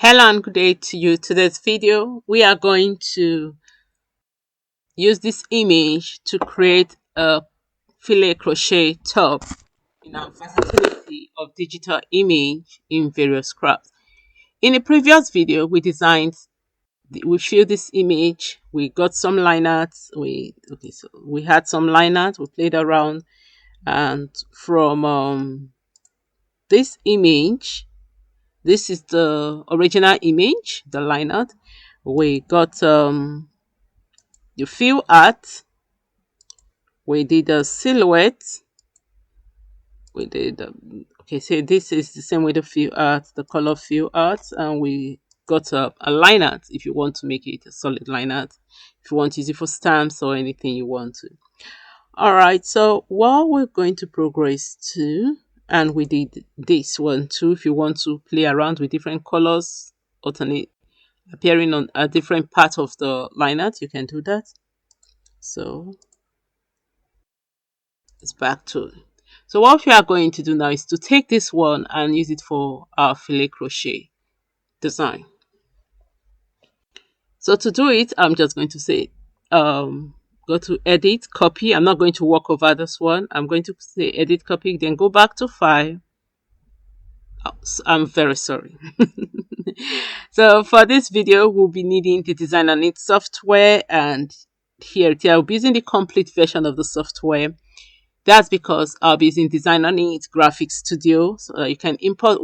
Hello and good day to you. Today's video, we are going to use this image to create a filet crochet top in our versatility of digital image in various crafts. In a previous video, we filled this image, we got some line arts, so we had some line art, we played around, and from this image, this is the original image, the line art. We got the fill art, we did a silhouette, we did okay, so this is the same with the fill art, the color fill art, and we got a line art if you want to make it a solid line art, if you want to use it for stamps or anything you want to. All right, so what we're going to progress to, and we did this one too, if you want to play around with different colors alternate appearing on a different part of the line art, you can do that. So it's back to, so what we are going to do now is to take this one and use it for our filet crochet design. So to do it, I'm just going to say go to edit, copy. I'm not going to walk over this one. I'm going to say edit, copy, then go back to file. I'm very sorry. So for this video, we'll be needing the designer need software, and here I'll be using the complete version of the software. That's because I'll be using Designer Needs Graphics Studio, so that you can import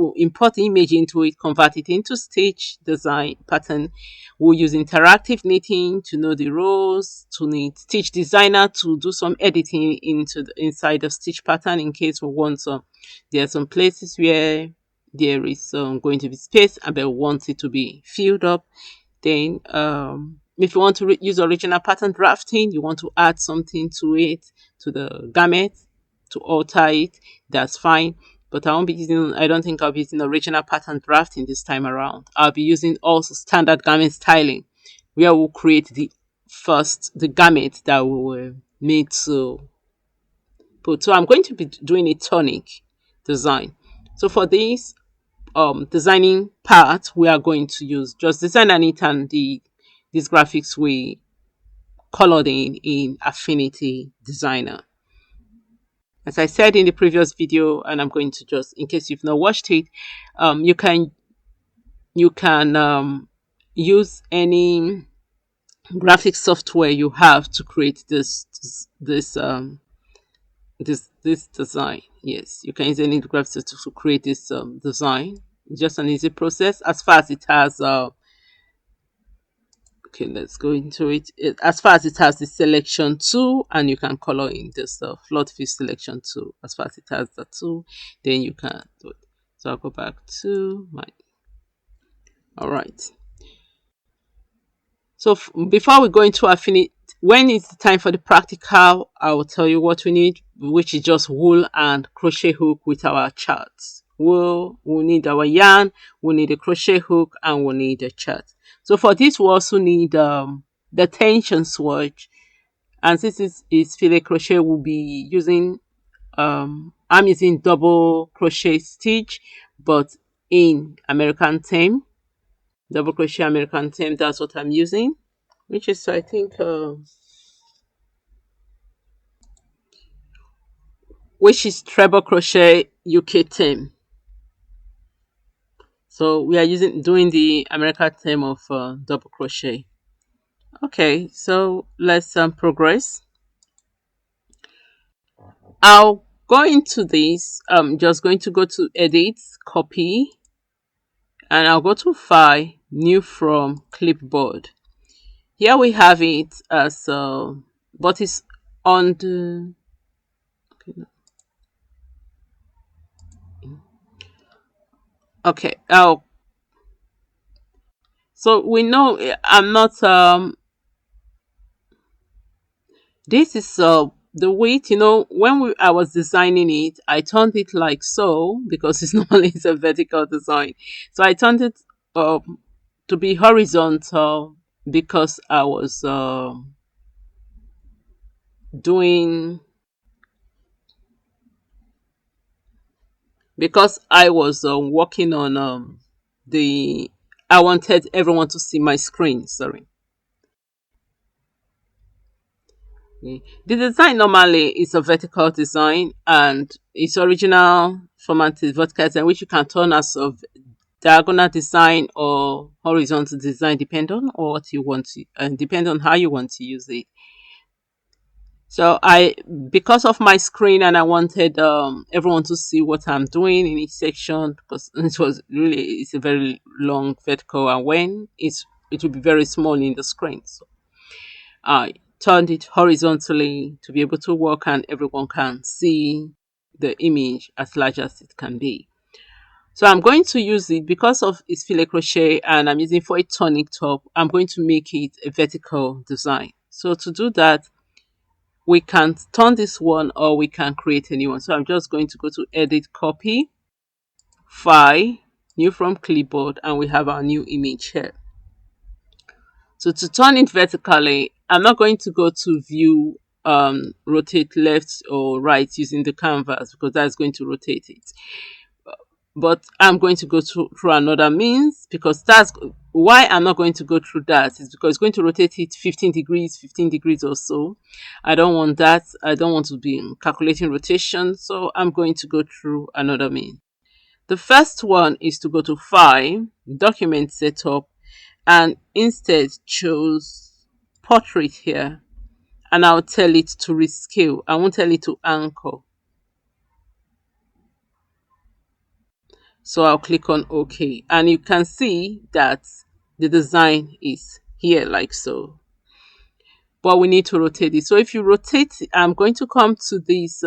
the image into it, convert it into stitch design pattern. We'll use interactive knitting to know the rows, to need Stitch Designer to do some editing inside the stitch pattern in case we want some. There are some places where there is going to be space and we want it to be filled up. Then if you want to use original pattern drafting, you want to add something to it, to the garment, to alter it, that's fine. But I don't think I'll be using original pattern drafting this time around. I'll be using also standard garment styling, where we'll create the garment that we will need to put. So I'm going to be doing a tonic design. So for this designing part, we are going to use just design and it, and these graphics we colored in Affinity Designer. As I said in the previous video, and I'm going to just, in case you've not watched it, you can use any graphic software you have to create this design. Yes, you can use any graphic to create this design. It's just an easy process as far as it has okay, let's go into as far as it has the selection tool, and you can color in this float fill selection tool. As far as it has the tool, then you can do it. So I'll go back to my, all right. So before we go into Affinity, when it's the time for the practical, I will tell you what we need, which is just wool and crochet hook with our charts. We'll need our yarn, we'll need a crochet hook, and we'll need a chart. So for this, we also need the tension swatch, and since it's filet crochet, we'll be using I'm using double crochet stitch, but in American Theme, double crochet American Theme. That's what I'm using, which is I think which is treble crochet UK Theme. So we are doing the American Theme of double crochet. Okay, so let's progress. I'll go into this. I'm just going to go to edit, copy, and I'll go to file, new from clipboard. Here we have it as but it's on the, okay. Oh, so we know I'm not this is the weight, when I was designing it, I turned it like so because it's normally it's a vertical design. So I turned it to be horizontal because I was doing because I was working on the I wanted everyone to see my screen. Sorry. Okay. The design normally is a vertical design, and its original format is vertical design, which you can turn as a diagonal design or horizontal design, depend on what you want to, and depend on how you want to use it. So I, because of my screen, and I wanted everyone to see what I'm doing in each section, because it was really, it's a very long vertical, and when it will be very small in the screen. So I turned it horizontally to be able to work, and everyone can see the image as large as it can be. So I'm going to use it because of its filet crochet, and I'm using for a tunic top. I'm going to make it a vertical design. So to do that, we can turn this one or we can create a new one. So I'm just going to go to edit, copy, file, new from clipboard, and we have our new image here. So to turn it vertically, I'm not going to go to view, rotate left or right using the canvas, because that's going to rotate it. But I'm going to go through another means, because that's why I'm not going to go through that, is because it's going to rotate it 15 degrees or so. I don't want that. I don't want to be calculating rotation, so I'm going to go through another means. The first one is to go to File, Document Setup, and instead choose Portrait here, and I'll tell it to rescale. I won't tell it to anchor. So I'll click on OK, and you can see that the design is here like so, but we need to rotate it. So if you rotate, I'm going to come to this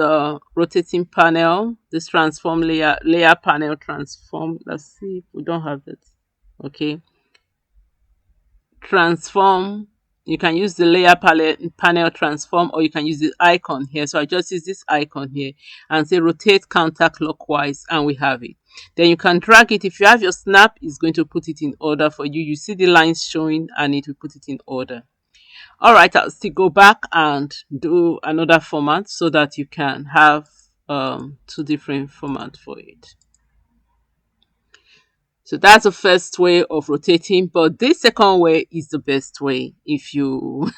rotating panel, this transform layer panel transform. Let's see if we don't have it. Okay, transform. You can use the layer panel transform, or you can use the icon here. So I just use this icon here and say rotate counterclockwise, and we have it. Then you can drag it. If you have your snap, it's going to put it in order for you. You see the lines showing, and it will put it in order. All right, I'll still go back and do another format so that you can have two different formats for it. So that's the first way of rotating, but this second way is the best way if you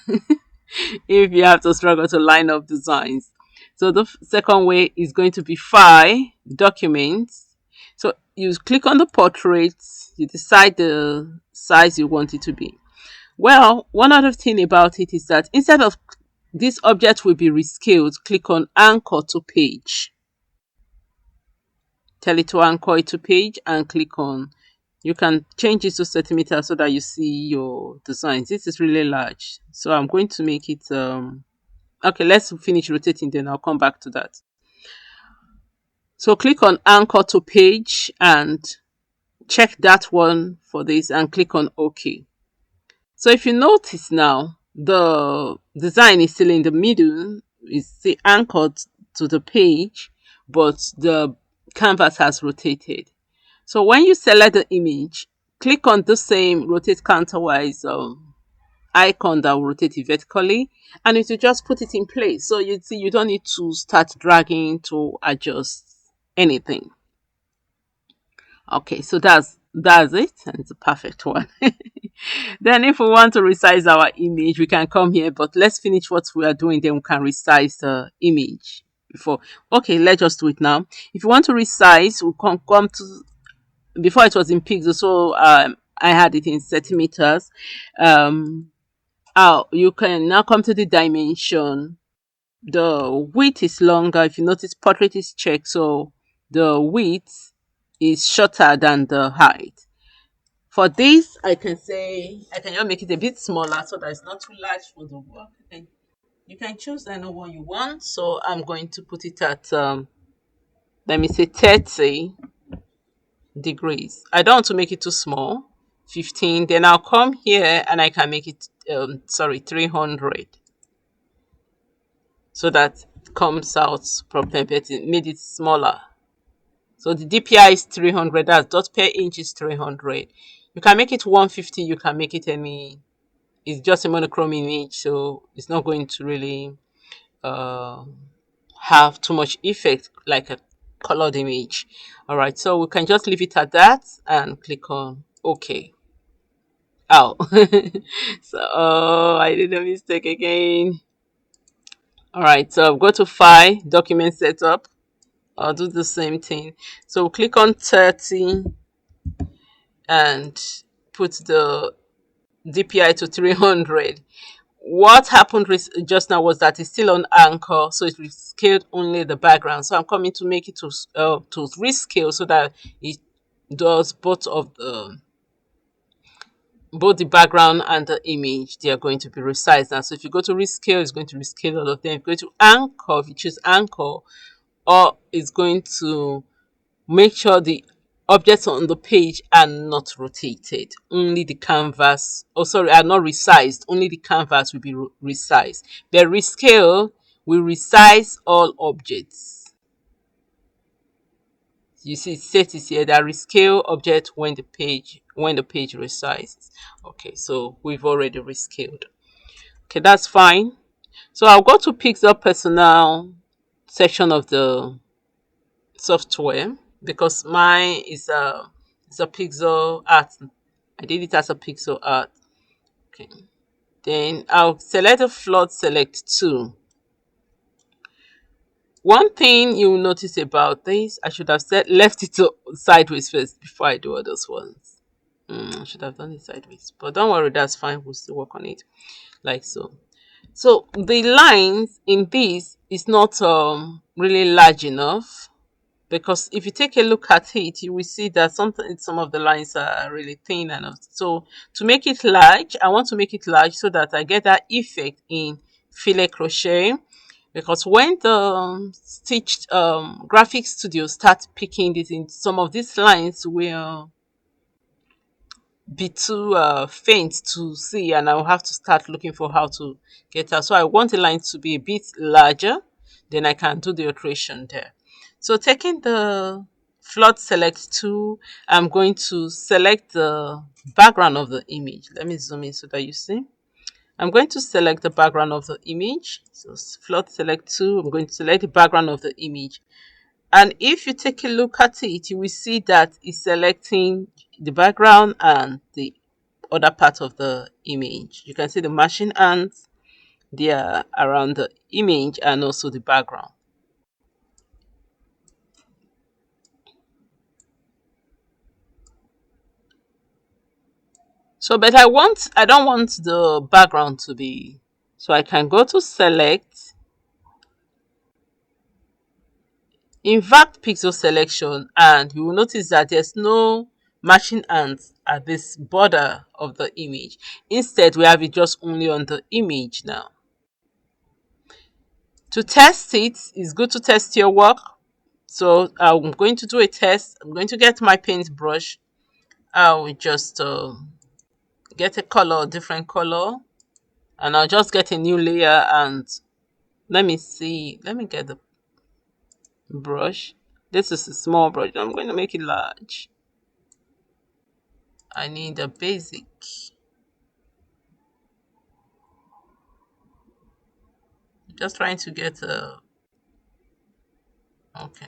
if you have to struggle to line up designs. So the second way is going to be File, Documents. So you click on the portrait, you decide the size you want it to be. Well, one other thing about it is that instead of this object will be rescaled, click on Anchor to Page. Tell it to anchor it to page and click on, you can change it to centimeters so that you see your designs. This is really large, so I'm going to make it okay, let's finish rotating, then I'll come back to that. So click on anchor to page and check that one for this and click on OK. So if you notice now, the design is still in the middle, it's still anchored to the page, but the canvas has rotated. So when you select the image, click on the same rotate counterwise icon that will rotate it vertically, and it will just put it in place. So you see, you don't need to start dragging to adjust anything. Okay, so that's it, and it's a perfect one. Then if we want to resize our image, we can come here, but let's finish what we are doing, then we can resize the image before. Okay, let's just do it now. If you want to resize, we can come to, before it was in pixels, so I had it in centimeters. You can now come to the dimension. The width is longer. If you notice, portrait is checked, so the width is shorter than the height. For this, I can say I can just make it a bit smaller so that it's not too large for the work. And you can choose any one you want. So I'm going to put it at let me say 30 degrees. I don't want to make it too small. 15. Then I'll come here and I can make it 300, so that it comes out properly. Made it smaller. So the DPI is 300. That's dot per inch is 300. You can make it 150. You can make it any. It's just a monochrome image, so it's not going to really uh, have too much effect like a colored image. All right, so we can just leave it at that and click on OK. Oh, so I did a mistake again. All right, so go to File, Document Setup. I'll do the same thing. So click on 30 and put the DPI to 300. What happened just now was that it's still on anchor, so it rescaled only the background. So I'm coming to make it to rescale so that it does both the background and the image. They are going to be resized now. So if you go to rescale, it's going to rescale all of them. If you go to anchor, if you choose anchor, or it's going to make sure the objects on the page are not rotated. Only the canvas, oh sorry, are not resized. Only the canvas will be resized. The rescale will resize all objects. You see, it says here that rescale object when the page resizes. Okay, so we've already rescaled. Okay, that's fine. So I'll go to Pixel Personal section of the software because mine is a pixel art. I did it as a pixel art. Okay. Then I'll select a flood select 2. One thing you'll notice about this, I should have left it to sideways first before I do others ones. I should have done it sideways, but don't worry, that's fine. We'll still work on it like so. So the lines in this is not really large enough, because if you take a look at it, you will see that some of the lines are really thin enough. So to make it large, I want to make it large so that I get that effect in filet crochet. Because when the stitched graphic studio starts picking this in, some of these lines will be too faint to see, and I'll have to start looking for how to get out. So I want the line to be a bit larger, then I can do the alteration there. So taking the flood select tool, I'm going to select the background of the image. Let me zoom in so that you see. I'm going to select the background of the image. So flood select tool, I'm going to select the background of the image. And if you take a look at it, you will see that it's selecting the background and the other part of the image. You can see the machine ants, they are around the image and also the background. So, but I don't want the background to be, so I can go to select, invert pixel selection, and you will notice that there's no matching ants at this border of the image. Instead, we have it just only on the image now. To test it, it's good to test your work. So I'm going to do a test. I'm going to get my paintbrush. I will just get a color, different color, and I'll just get a new layer. And let me see. Let me get the brush. This is a small brush. I'm going to make it large. I need a basic. Just trying to get a. Okay.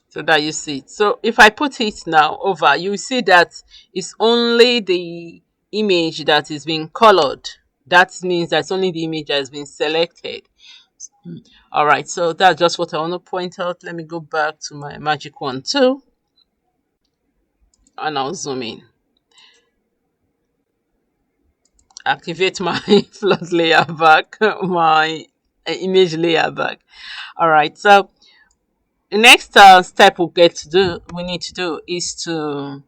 So that you see it. So if I put it now over, you see that it's only the image that is being colored. That means that's only the image that has been selected. All right, so that's just what I want to point out. Let me go back to my magic wand too, and I'll zoom in. Activate my flood layer back, my image layer back. All right, so the next step we need to do is to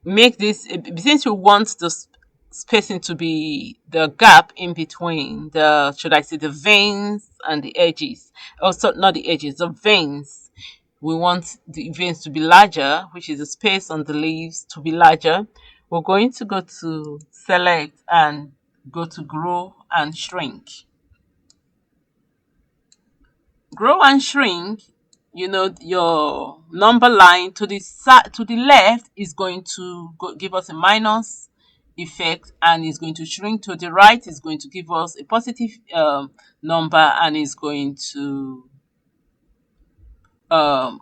make this, since you want the spacing to be the gap in between the, should I say, the veins and the edges, also not the edges, the veins. We want the veins to be larger, which is the space on the leaves to be larger. We're going to go to select and go to grow and shrink. Grow and shrink, you know, your number line to the side, to the left, is going to give us a minus effect, and is going to shrink to the right, is going to give us a positive number, and is going to um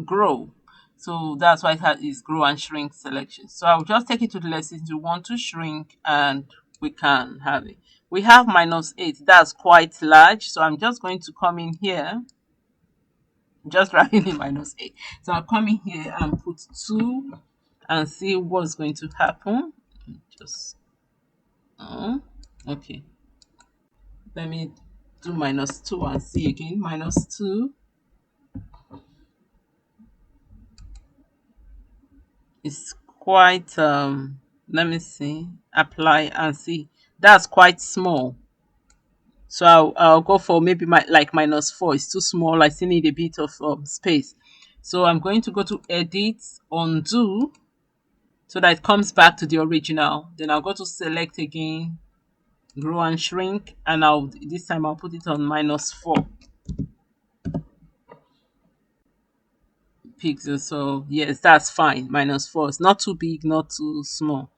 grow. So that's why it has is grow and shrink selection. So I'll just take it to the lessons you want to shrink, and we can have it. We have -8. That's quite large. So I'm just going to come in here, just writing in -8. So I'll come in here and put 2 and see what's going to happen. Just okay. Let me do -2 and see again. -2 is quite let me see. Apply and see. That's quite small. So I'll go for maybe my like -4. It's too small. I still need a bit of space. So I'm going to go to edit, undo, so that it comes back to the original. Then I'll go to select again, grow and shrink, and I'll this time I'll put it on -4 pixels. So yes, that's fine. -4. It's not too big, not too small.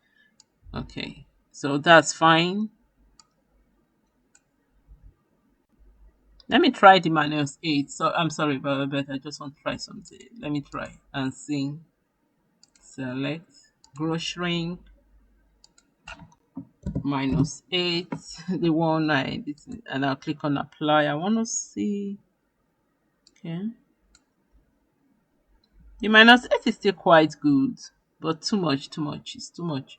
Okay, so that's fine. Let me try the -8. So I'm sorry, but I just want to try something. Let me try and see. Select, grow, shrink, -8. The one I did, and I'll click on apply. I want to see. Okay, the -8 is still quite good, but too much, too much. It's too much.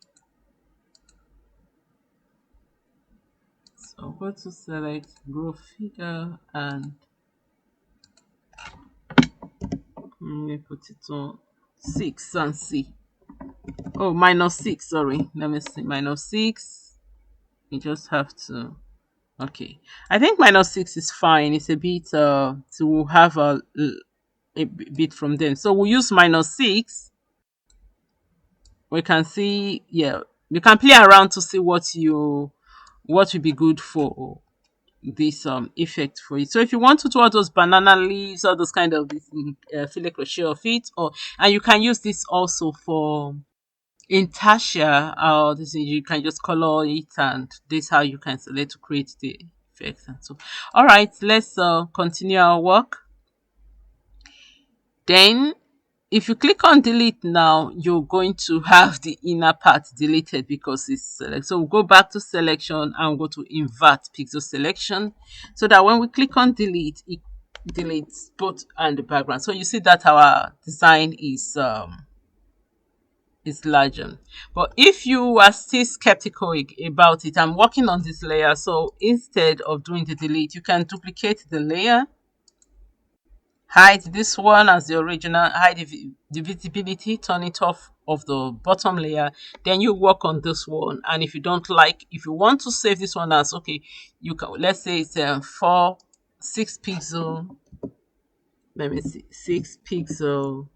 So go to select, grow figure, and let me put it on 6 and see. Oh, -6. Sorry, let me see. -6. You just have to. Okay, I think -6 is fine. It's a bit to have a bit from them. So we'll use -6. We can see, yeah, you can play around to see what will be good for this effect for it. So if you want to do all those banana leaves, all those kind of this filet crochet of it, or and you can use this also for intarsia, or this you can just color it, and this how you can select to create the effects. And so all right, let's continue our work. Then if you click on delete now, you're going to have the inner part deleted because it's select. So we'll go back to selection and go to invert pixel selection, so that when we click on delete, it deletes both and the background. So you see that our design is larger. But if you are still skeptical about it, I'm working on this layer. So instead of doing the delete, you can duplicate the layer, hide this one as the original, hide the visibility, turn it off of the bottom layer. Then you work on this one, and if you don't like, if you want to save this one as okay, you can, let's say it's 6 pixel, let me see, 6 pixel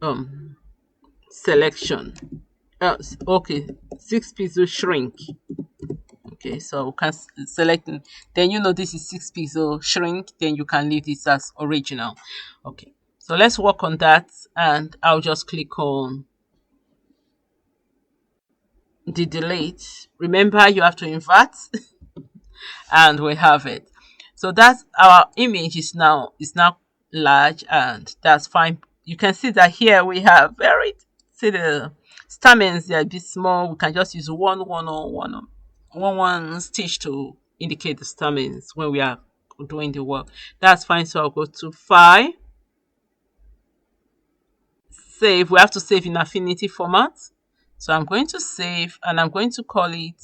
um selection, okay, 6 pixel shrink. Okay, so we can select, then you know this is 6 pixel shrink, then you can leave this as original. Okay, so let's work on that, and I'll just click on the delete. Remember, you have to invert and we have it. So that's our image is now large, and that's fine. You can see that here we have very, see the stamens, they are a bit small. We can just use one stitch to indicate the stamens when we are doing the work. That's fine. So I'll go to file, save. We have to save in affinity format. So I'm going to save, and I'm going to call it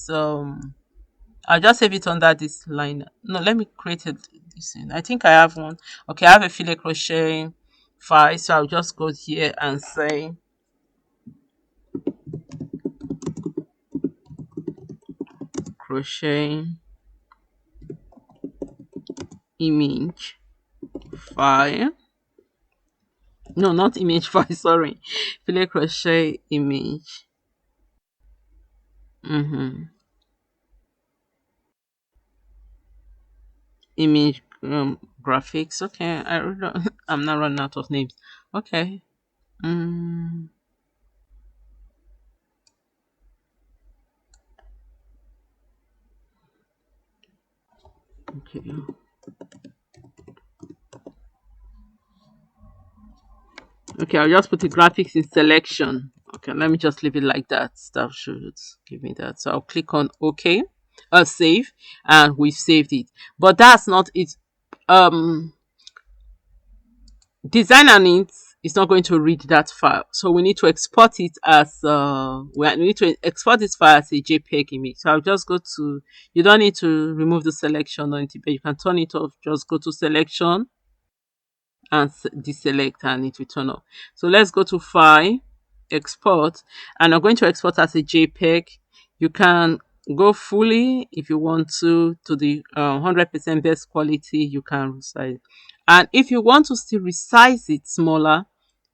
I'll just save it under this line. No, let me create it. This thing. I think I have one. Okay, I have a filet crochet file, so I'll just go here and say crochet image file. No, not image file. Sorry, filet crochet image. Mm-hmm. Image graphics. Okay, I'm not running out of names. Okay. Mm, okay. Okay, I'll just put the graphics in selection. Okay, let me just leave it like that. That should give me that. So I'll click on OK, save, and we've saved it. But that's not it. Um, Design and it is not going to read that file, so we need to export it as we need to export this file as a JPEG image. So I'll just go to, you don't need to remove the selection or anything, but you can turn it off. Just go to selection and deselect and it will turn off. So let's go to file, export, and I'm going to export as a JPEG. You can go fully if you want to the 100% best quality. You can resize, and if you want to still resize it smaller,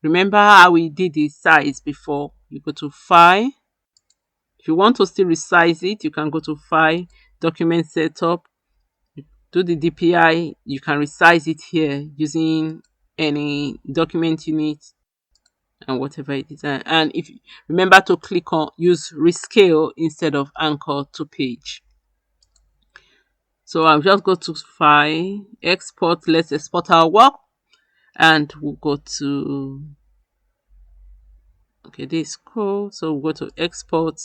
remember how we did the size before. You go to file. If you want to still resize it, you can go to file, document setup, do the DPI. You can resize it here using any document you need and whatever it is. And if remember to click on use rescale instead of anchor to page. So I'll just go to file, export. Let's export our work, and we'll go to, okay, this is cool. So we'll go to export,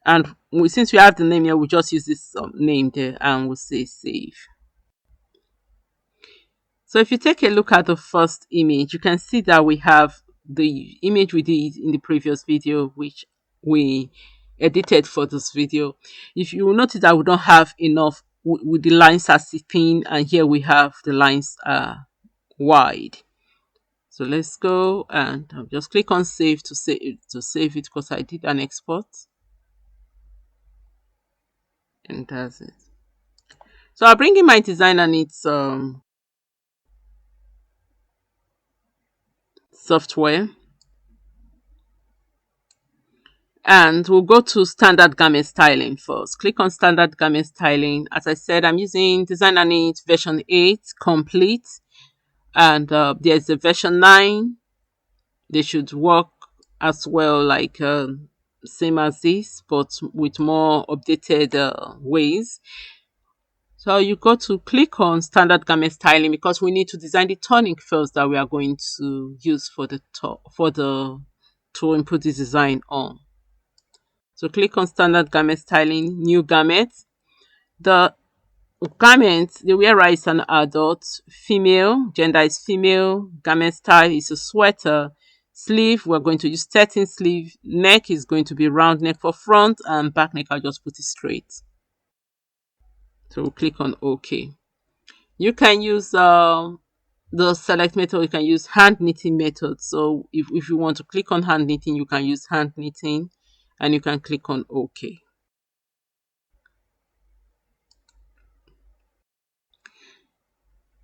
and since we have the name here, we'll just use this name there and we'll say save. So if you take a look at the first image, you can see that we have the image we did in the previous video, which we edited for this video. If you will notice that we don't have enough with the lines are thin, and here we have the lines are wide. So let's go and I'll just click on save to save it, because I did an export, and that's it. So I'll bring in my design and its software, and we'll go to standard garment styling first. Click on standard garment styling. As I said, I'm using design and it version 8 complete, and there's a version 9. They should work as well, like same as this, but with more updated ways. So you go to click on standard garment styling, because we need to design the tunic first that we are going to use for the top, to input this design on. So click on standard garment styling, new garment. The garment, the wearer is an adult, female, gender is female, garment style is a sweater, sleeve, we're going to use 13 sleeve, neck is going to be round neck for front, and back neck I'll just put it straight. So we'll click on OK. You can use the select method, you can use hand knitting method. So if you want to click on hand knitting, you can use hand knitting, and you can click on OK.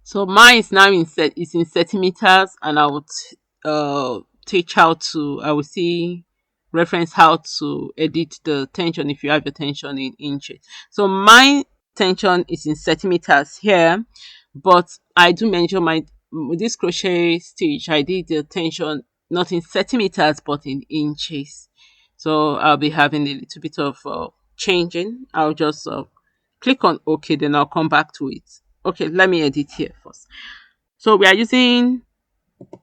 So mine is now in centimeters, and I would teach how to, I will see reference how to edit the tension if you have your tension in inches. So my tension is in centimeters here, but I do measure my, with this crochet stitch, I did the tension not in centimeters but in inches. So I'll be having a little bit of changing. I'll just click on OK, then I'll come back to it. Okay, let me edit here first. So we are using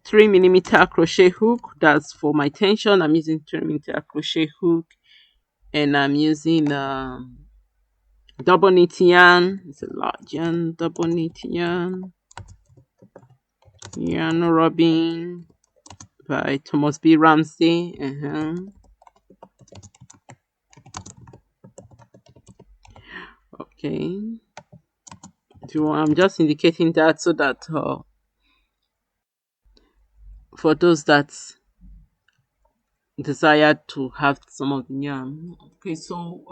3mm crochet hook. That's for my tension. I'm using 3mm crochet hook, and I'm using double knit yarn. It's a large yarn, double knit yarn, yarn robin by Thomas B. Ramsey. Okay. I'm just indicating that so that for those that desire to have some of the yarn. Okay, so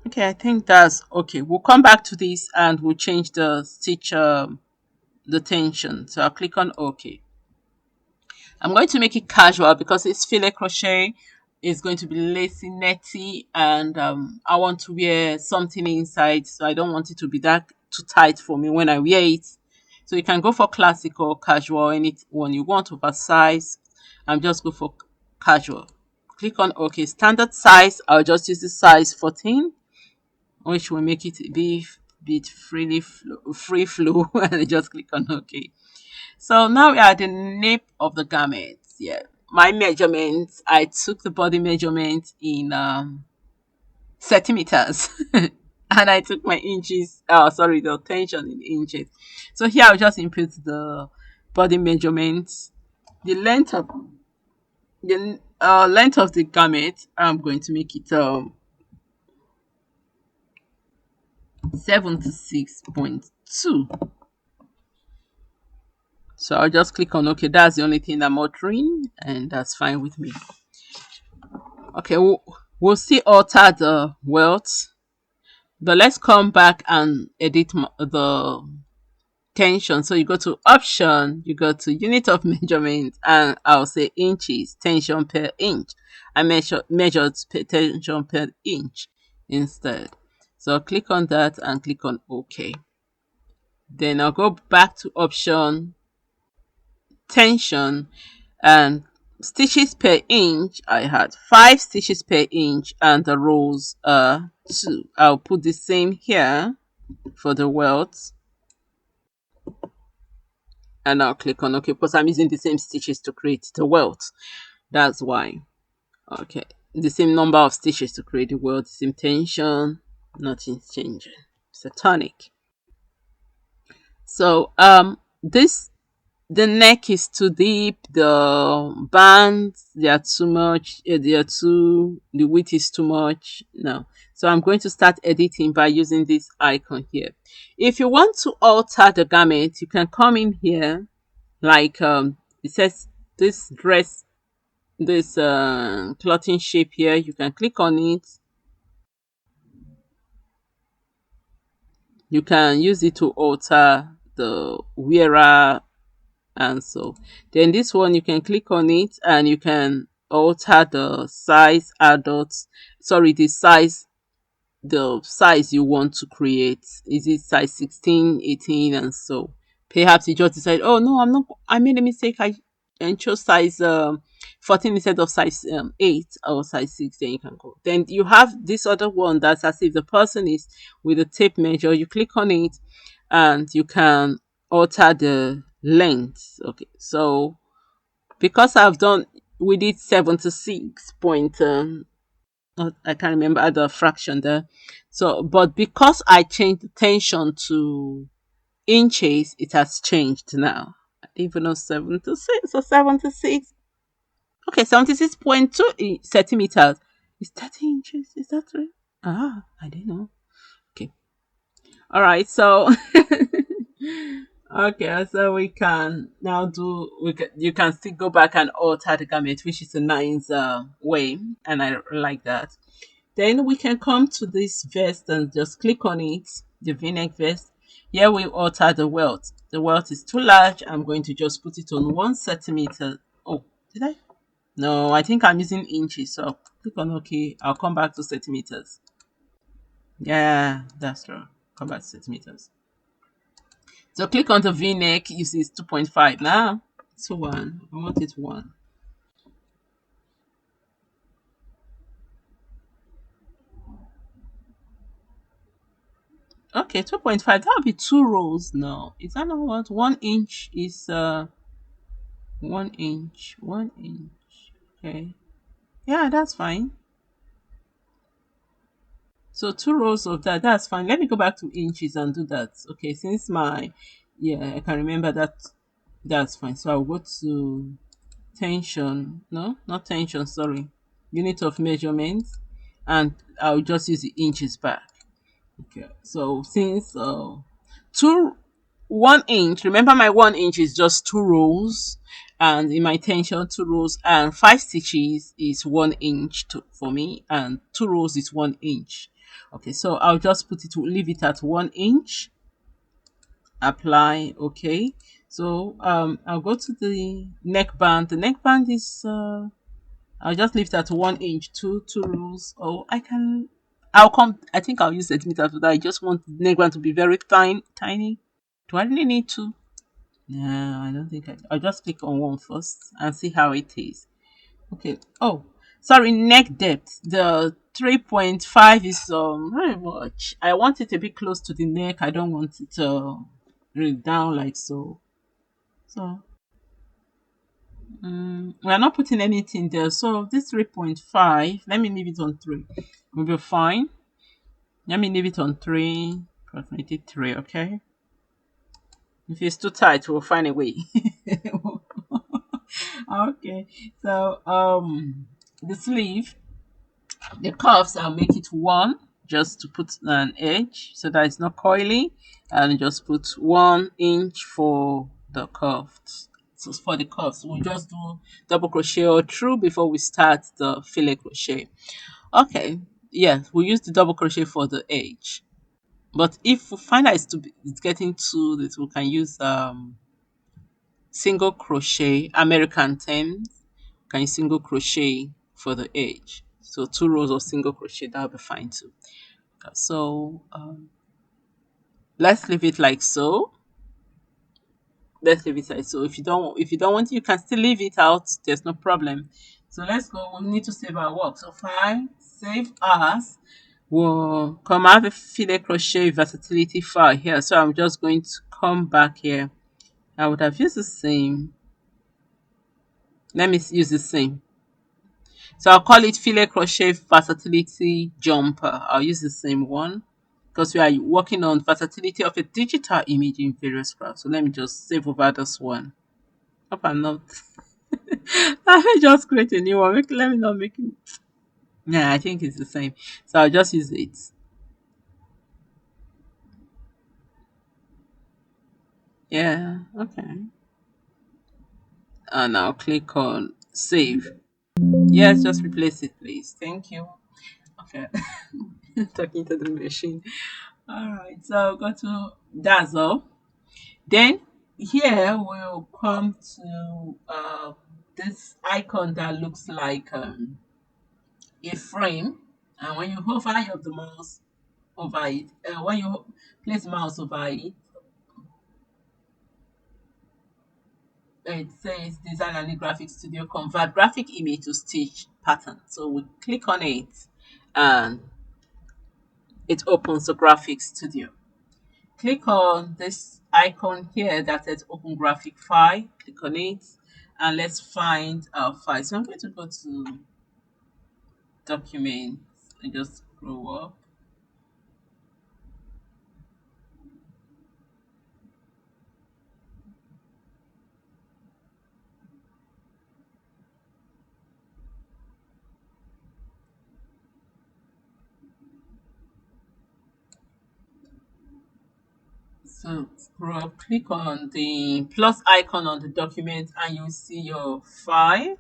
okay, I think that's okay. We'll come back to this and we'll change the stitch the tension. So I'll click on OK. I'm going to make it casual because it's filet crochet. It's going to be lacy, netty, and I want to wear something inside, so I don't want it to be that too tight for me when I wear it. So you can go for classic or casual, any one you want, oversized. I'm just go for casual. Click on OK. Standard size, I'll just use the size 14, which will make it be bit free flow, and just click on OK. So now we are at the nape of the garment. Yeah. My measurements, I took the body measurement in centimeters. And I took my inches, sorry, the tension in inches. So here I'll just input the body measurements. The length of the garment, I'm going to make it 76.2. So I'll just click on OK. That's the only thing I'm altering, and that's fine with me. Okay, we'll still alter the welts, but let's come back and edit the tension. So you go to option, you go to unit of measurement, and I'll say inches, tension per inch. I measured tension per inch instead. So click on that and click on OK. Then I'll go back to option, tension, and stitches per inch. I had 5 stitches per inch, and the rows are 2. I'll put the same here for the welts, and I'll click on OK because I'm using the same stitches to create the welt. That's why. Okay, the same number of stitches to create the welt, same tension, nothing's changing. It's a tonic. So this, the neck is too deep, the bands, they are too much, the width is too much. No. So I'm going to start editing by using this icon here. If you want to alter the garment, you can come in here, like it says this dress, this clothing shape here. You can click on it. You can use it to alter the wearer, and so then this one you can click on it and you can alter the size, the size you want to create. Is it size 16, 18, and so perhaps you just decide, oh no, I made a mistake, I and chose size 14 instead of size 8 or size 6. Then you can go, then you have this other one that's as if the person is with a tape measure. You click on it and you can alter the length. Okay, so because I've done, we did 76 point I can't remember the fraction there. So, but because I changed the tension to inches, it has changed now. I didn't even know 76. So 76. Okay, 76.2 centimeters. Is 30 inches? Is that right? Ah, I didn't know. Okay. All right. So, okay. So we can now do. You can still go back and alter the garment, which is a nice way, and I like that. Then we can come to this vest and just click on it, the v-neck vest. Here we alter the welt. The welt is too large. I'm going to just put it on 1 centimeter. Oh, did I? No, I think I'm using inches. So I'll click on OK. I'll come back to centimeters. Yeah, that's true. Come back to centimeters. So click on the v-neck. You see it's 2.5 now. So 1. I want it 1. Okay, 2.5. That would be 2 rows. No, is that not what? 1 inch is 1 inch. 1 inch. Okay. Yeah, that's fine. So 2 rows of that. That's fine. Let me go back to inches and do that. Okay, since I can remember that. That's fine. So I'll go to tension. No, not tension. Sorry, unit of measurement, and I'll just use the inches back. Okay, so since two 1 inch, remember my 1 inch is just 2 rows, and in my tension 2 rows, and 5 stitches is 1 inch for me, and 2 rows is 1 inch. Okay, so I'll just leave it at 1 inch, apply. Okay, so I'll go to the neckband. The neckband is I'll just leave it at 1 inch, two rows. Oh, I'll come. I think I'll use centimeters for that. I just want the neckband to be very tiny. Do I really need to? No, I don't think I'll just click on one first and see how it is. Okay. Oh, sorry, neck depth. The 3.5 is very much. I want it a bit close to the neck. I don't want it really down like so. So we are not putting anything there. So this 3.5, let me leave it on 3. We'll be fine. Let me leave it on 3. Approximately 3, okay? If it's too tight, we'll find a way. Okay. So the sleeve, the cuffs, I'll make it 1 just to put an edge so that it's not coily, and just put 1 inch for the cuffs. So for the cuffs, we'll just do double crochet or through before we start the filet crochet. Okay, yes, we'll use the double crochet for the edge. But if we find that it's getting too little, we can use single crochet American 10. Can you single crochet for the edge? So 2 rows of single crochet, that'll be fine too. So let's leave it like so. Let's leave it like so. If you don't want it, you can still leave it out. There's no problem. So let's go. We need to save our work. So file, save as. We'll come have a filet crochet versatility file here. So I'm just going to come back here. I would have used the same. Let me use the same. So I'll call it filet crochet versatility jumper. I'll use the same one because we are working on versatility of a digital image in various crafts. So let me just save over this one. Hope I'm not. Let me just create a new one. Let me not make it. Yeah, I think it's the same. So I'll just use it. Yeah, okay. And I'll click on save. Yes, just replace it, please. Thank you. Okay. Talking to the machine. All right. So go to Dazzle. Then here we'll come to this icon that looks like a frame. And when you hover the mouse over it, when you place mouse over it, it says Design and Graphic Studio convert graphic image to stitch pattern. So we click on it and it opens the graphic studio. Click on this icon here that says open graphic file. Click on it and let's find our file. So I'm going to go to documents and just scroll up. So scroll up, click on the plus icon on the document and you'll see your file.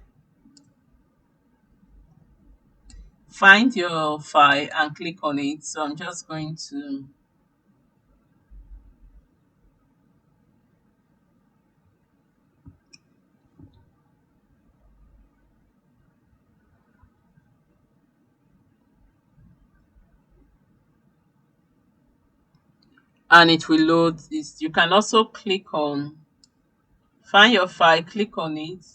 Find your file and click on it. So I'm just going to and it will load this. You can also click on find your file, click on it.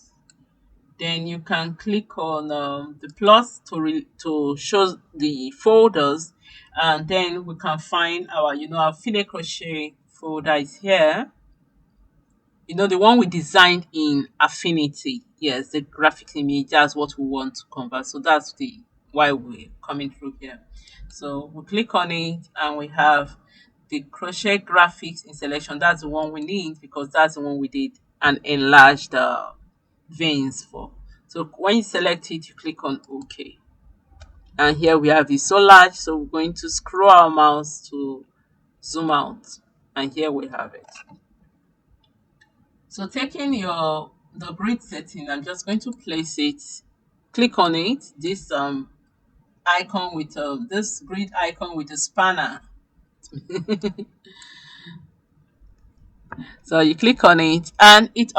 Then you can click on the plus to show the folders, and then we can find our filet crochet folder is here. The one we designed in Affinity. Yes, the graphic image, that's what we want to convert. So that's the why we're coming through here. So we click on it and we have the crochet graphics in selection. That's the one we need because that's the one we did and enlarged veins for. So when you select it, you click on OK. And here we have it so large, so we're going to scroll our mouse to zoom out. And here we have it. So taking the grid setting, I'm just going to place it, click on it, this icon with this grid icon with a spanner. So you click on it and it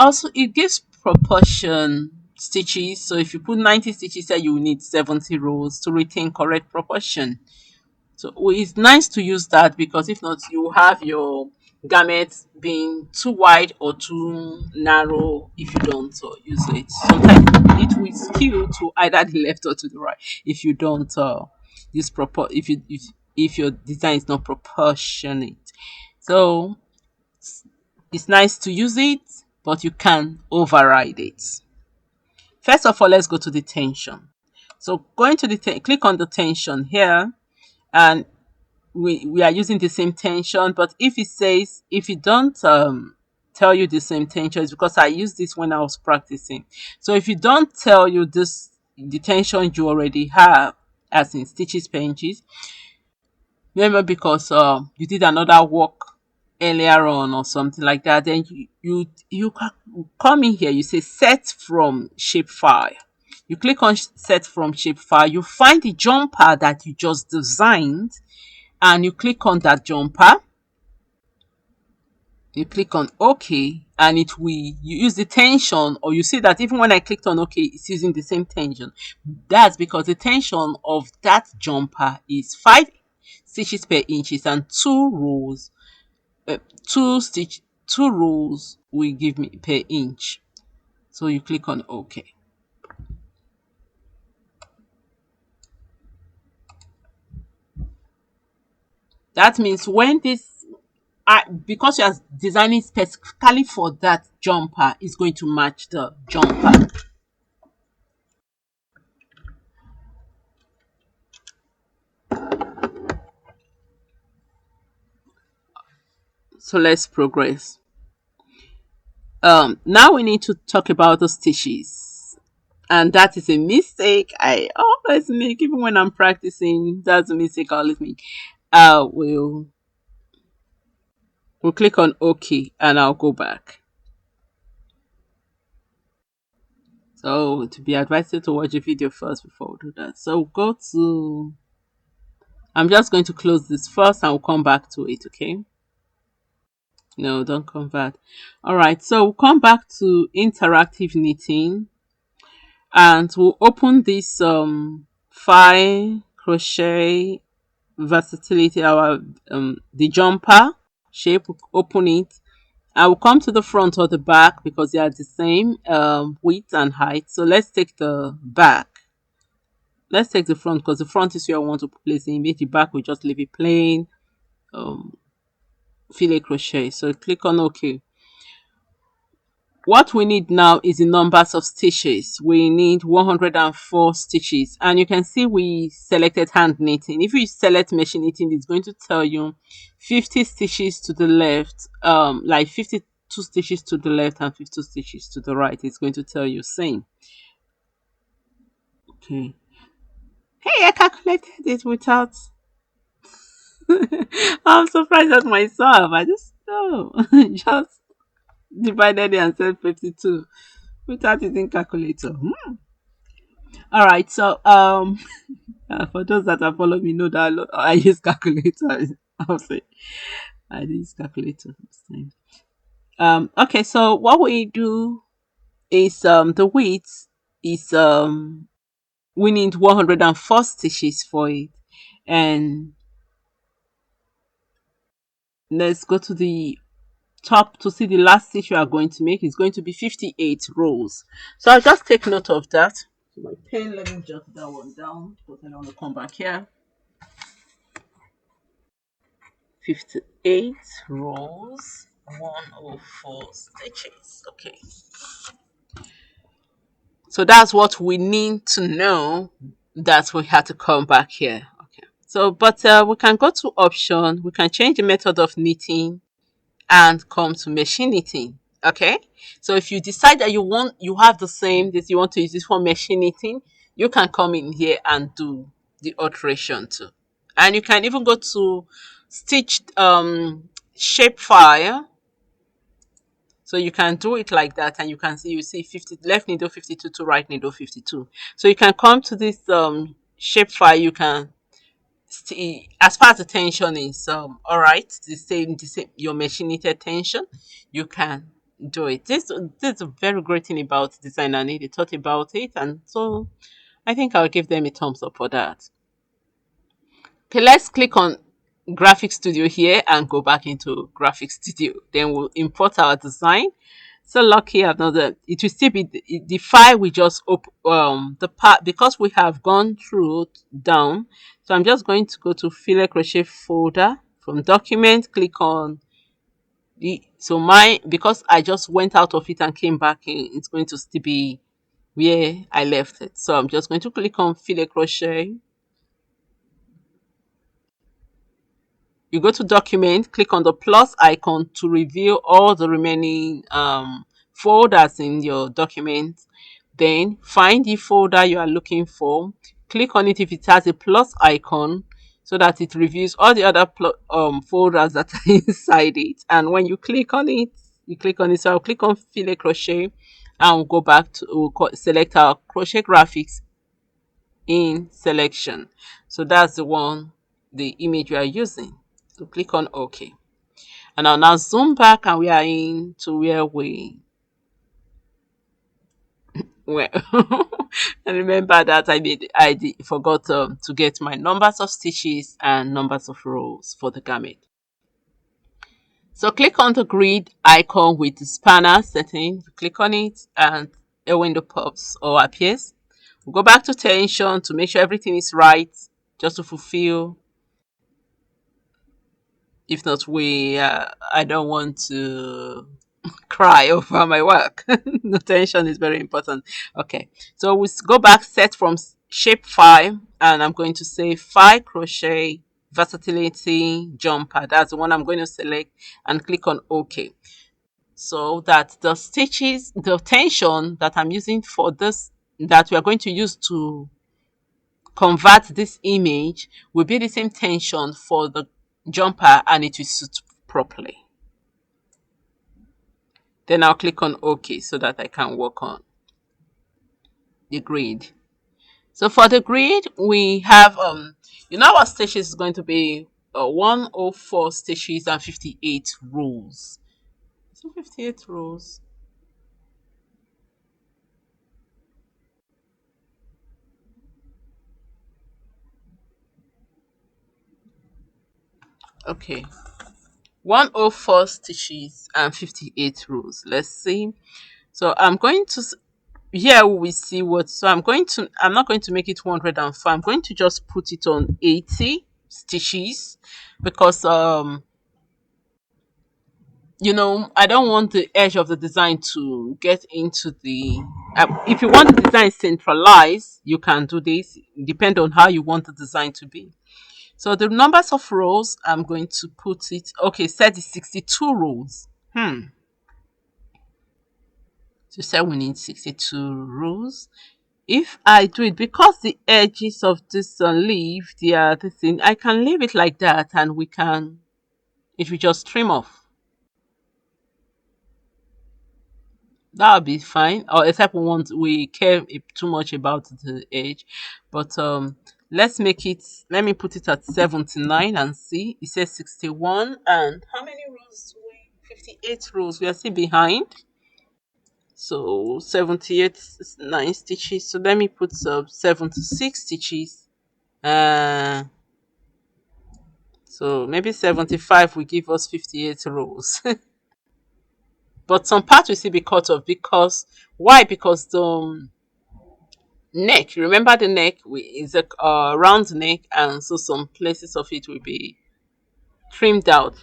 gives proportion stitches. So if you put 90 stitches here, you will need 70 rows to retain correct proportion. So it's nice to use that because if not, you have your garment being too wide or too narrow if you don't use it. Sometimes it will skew to either the left or to the right if you don't use if your design is not proportionate. So it's nice to use it. but you can override it. First of all, let's go to the tension. So going to the click on the tension here, and we are using the same tension. But if it says, if it don't tell you the same tension, it's because I used this when I was practicing. So if you don't tell you this, the tension you already have, as in stitches per inches, remember, because you did another work earlier on or something like that, then come in here, you say set from shapefile. You click on set from shapefile, you find the jumper that you just designed, and you click on that jumper. You click on OK, and it will, you use the tension, or you see that even when I clicked on OK, it's using the same tension. That's because the tension of that jumper is 5 stitches per inches, and 2 rows, uh, 2 rows will give me per inch. So you click on OK. That means when this, because you are designing specifically for that jumper, is going to match the jumper. So let's progress. Now we need to talk about the stitches, and that is a mistake I always make. Even when I'm practicing, that's a mistake I always make. We'll click on OK, and I'll go back. So to be advised to watch the video first before we do that. So go to, I'm just going to close this first and we'll come back to it. Okay, no, don't convert. All right, so we'll come back to interactive knitting, and we'll open this file, crochet, versatility, our the jumper shape. We'll open it. I will come to the front or the back because they are the same width and height. So let's take the back. Let's take the front because the front is where I want to place the image. The back we just leave it plain filet crochet. So click on OK. What we need now is the numbers of stitches. We need 104 stitches, and you can see we selected hand knitting. If you select machine knitting, it's going to tell you 50 stitches to the left, like 52 stitches to the left and 52 stitches to the right. It's going to tell you same. Okay. Hey, I calculated it without. I'm surprised at myself. I just just divided it and said 52 without using calculator. All right, so for those that have followed me know that I use calculator. I'll say I use calculator this time. Okay, so what we do is the width is we need 104 stitches for it, and let's go to the top to see the last stitch you are going to make. Is going to be 58 rows. So I'll just take note of that. So my pen, let me jot that one down because I don't want to come back here. 58 rows, 104 stitches. Okay, so that's what we need to know, that we had to come back here. Okay, so but we can go to option, we can change the method of knitting and come to machine knitting. Okay, so if you decide that you have the same, that you want to use this for machine knitting, you can come in here and do the alteration too. And you can even go to stitch shape file, so you can do it like that, and you see 50 left needle 52 to right needle 52. So you can come to this shape file. You can as far as the tension is all right, the same your machine knitted tension, you can do it. This is a very great thing about Design and Knit. They thought about it, and so I think I'll give them a thumbs up for that. Okay, let's click on Graphic Studio here and go back into Graphic Studio. Then we'll import our design. So lucky I've not that it will still be the file we just open the part, because we have gone through down. So I'm just going to go to filet crochet folder, from document, click on So mine, because I just went out of it and came back in, it's going to still be where I left it. So I'm just going to click on filet crochet. You go to document, click on the plus icon to reveal all the remaining folders in your document. Then find the folder you are looking for, click on it if it has a plus icon, so that it reveals all the other folders that are inside it. And when you click on it, so I'll click on filet crochet and we'll go back to, select our crochet graphics in selection. So that's the one, the image we are using. So click on OK. And I'll now zoom back and we are in to where we were. And remember that I forgot to get my numbers of stitches and numbers of rows for the garment. So click on the grid icon with the spanner setting. Click on it and a window pops or appears. We'll go back to tension to make sure everything is right, just to fulfill. If not, I don't want to cry over my work. The tension is very important. Okay, so we go back, set from shape 5, and I'm going to say 5 crochet versatility jumper. That's the one I'm going to select and click on OK. So that the stitches, the tension that I'm using for this, that we are going to use to convert this image, will be the same tension for the jumper, and it will suit properly. Then I'll click on OK so that I can work on the grid. So for the grid, we have our stitches is going to be 104 stitches and 58 rows. So 58 rows. Okay, 104 stitches and 58 rows. Let's see. So I'm going to, here we see what, so I'm not going to make it 104. I'm going to just put it on 80 stitches because I don't want the edge of the design to get into the if you want the design centralized, you can do this, depend on how you want the design to be. So the numbers of rows, I'm going to put it, okay, set is 62 rows. So say we need 62 rows. If I do it, because the edges of this leaf, they are the thing, I can leave it like that and it will just trim off. That'll be fine. Or except we care too much about the edge. But let me put it at 79 and see. It says 61, and how many rows? 58 rows. We are still behind. So 78 is 9 stitches. So let me put 76 stitches. So maybe 75 will give us 58 rows. But some parts will still be cut off because why? Because the neck, remember the neck is a round neck, and so some places of it will be trimmed out.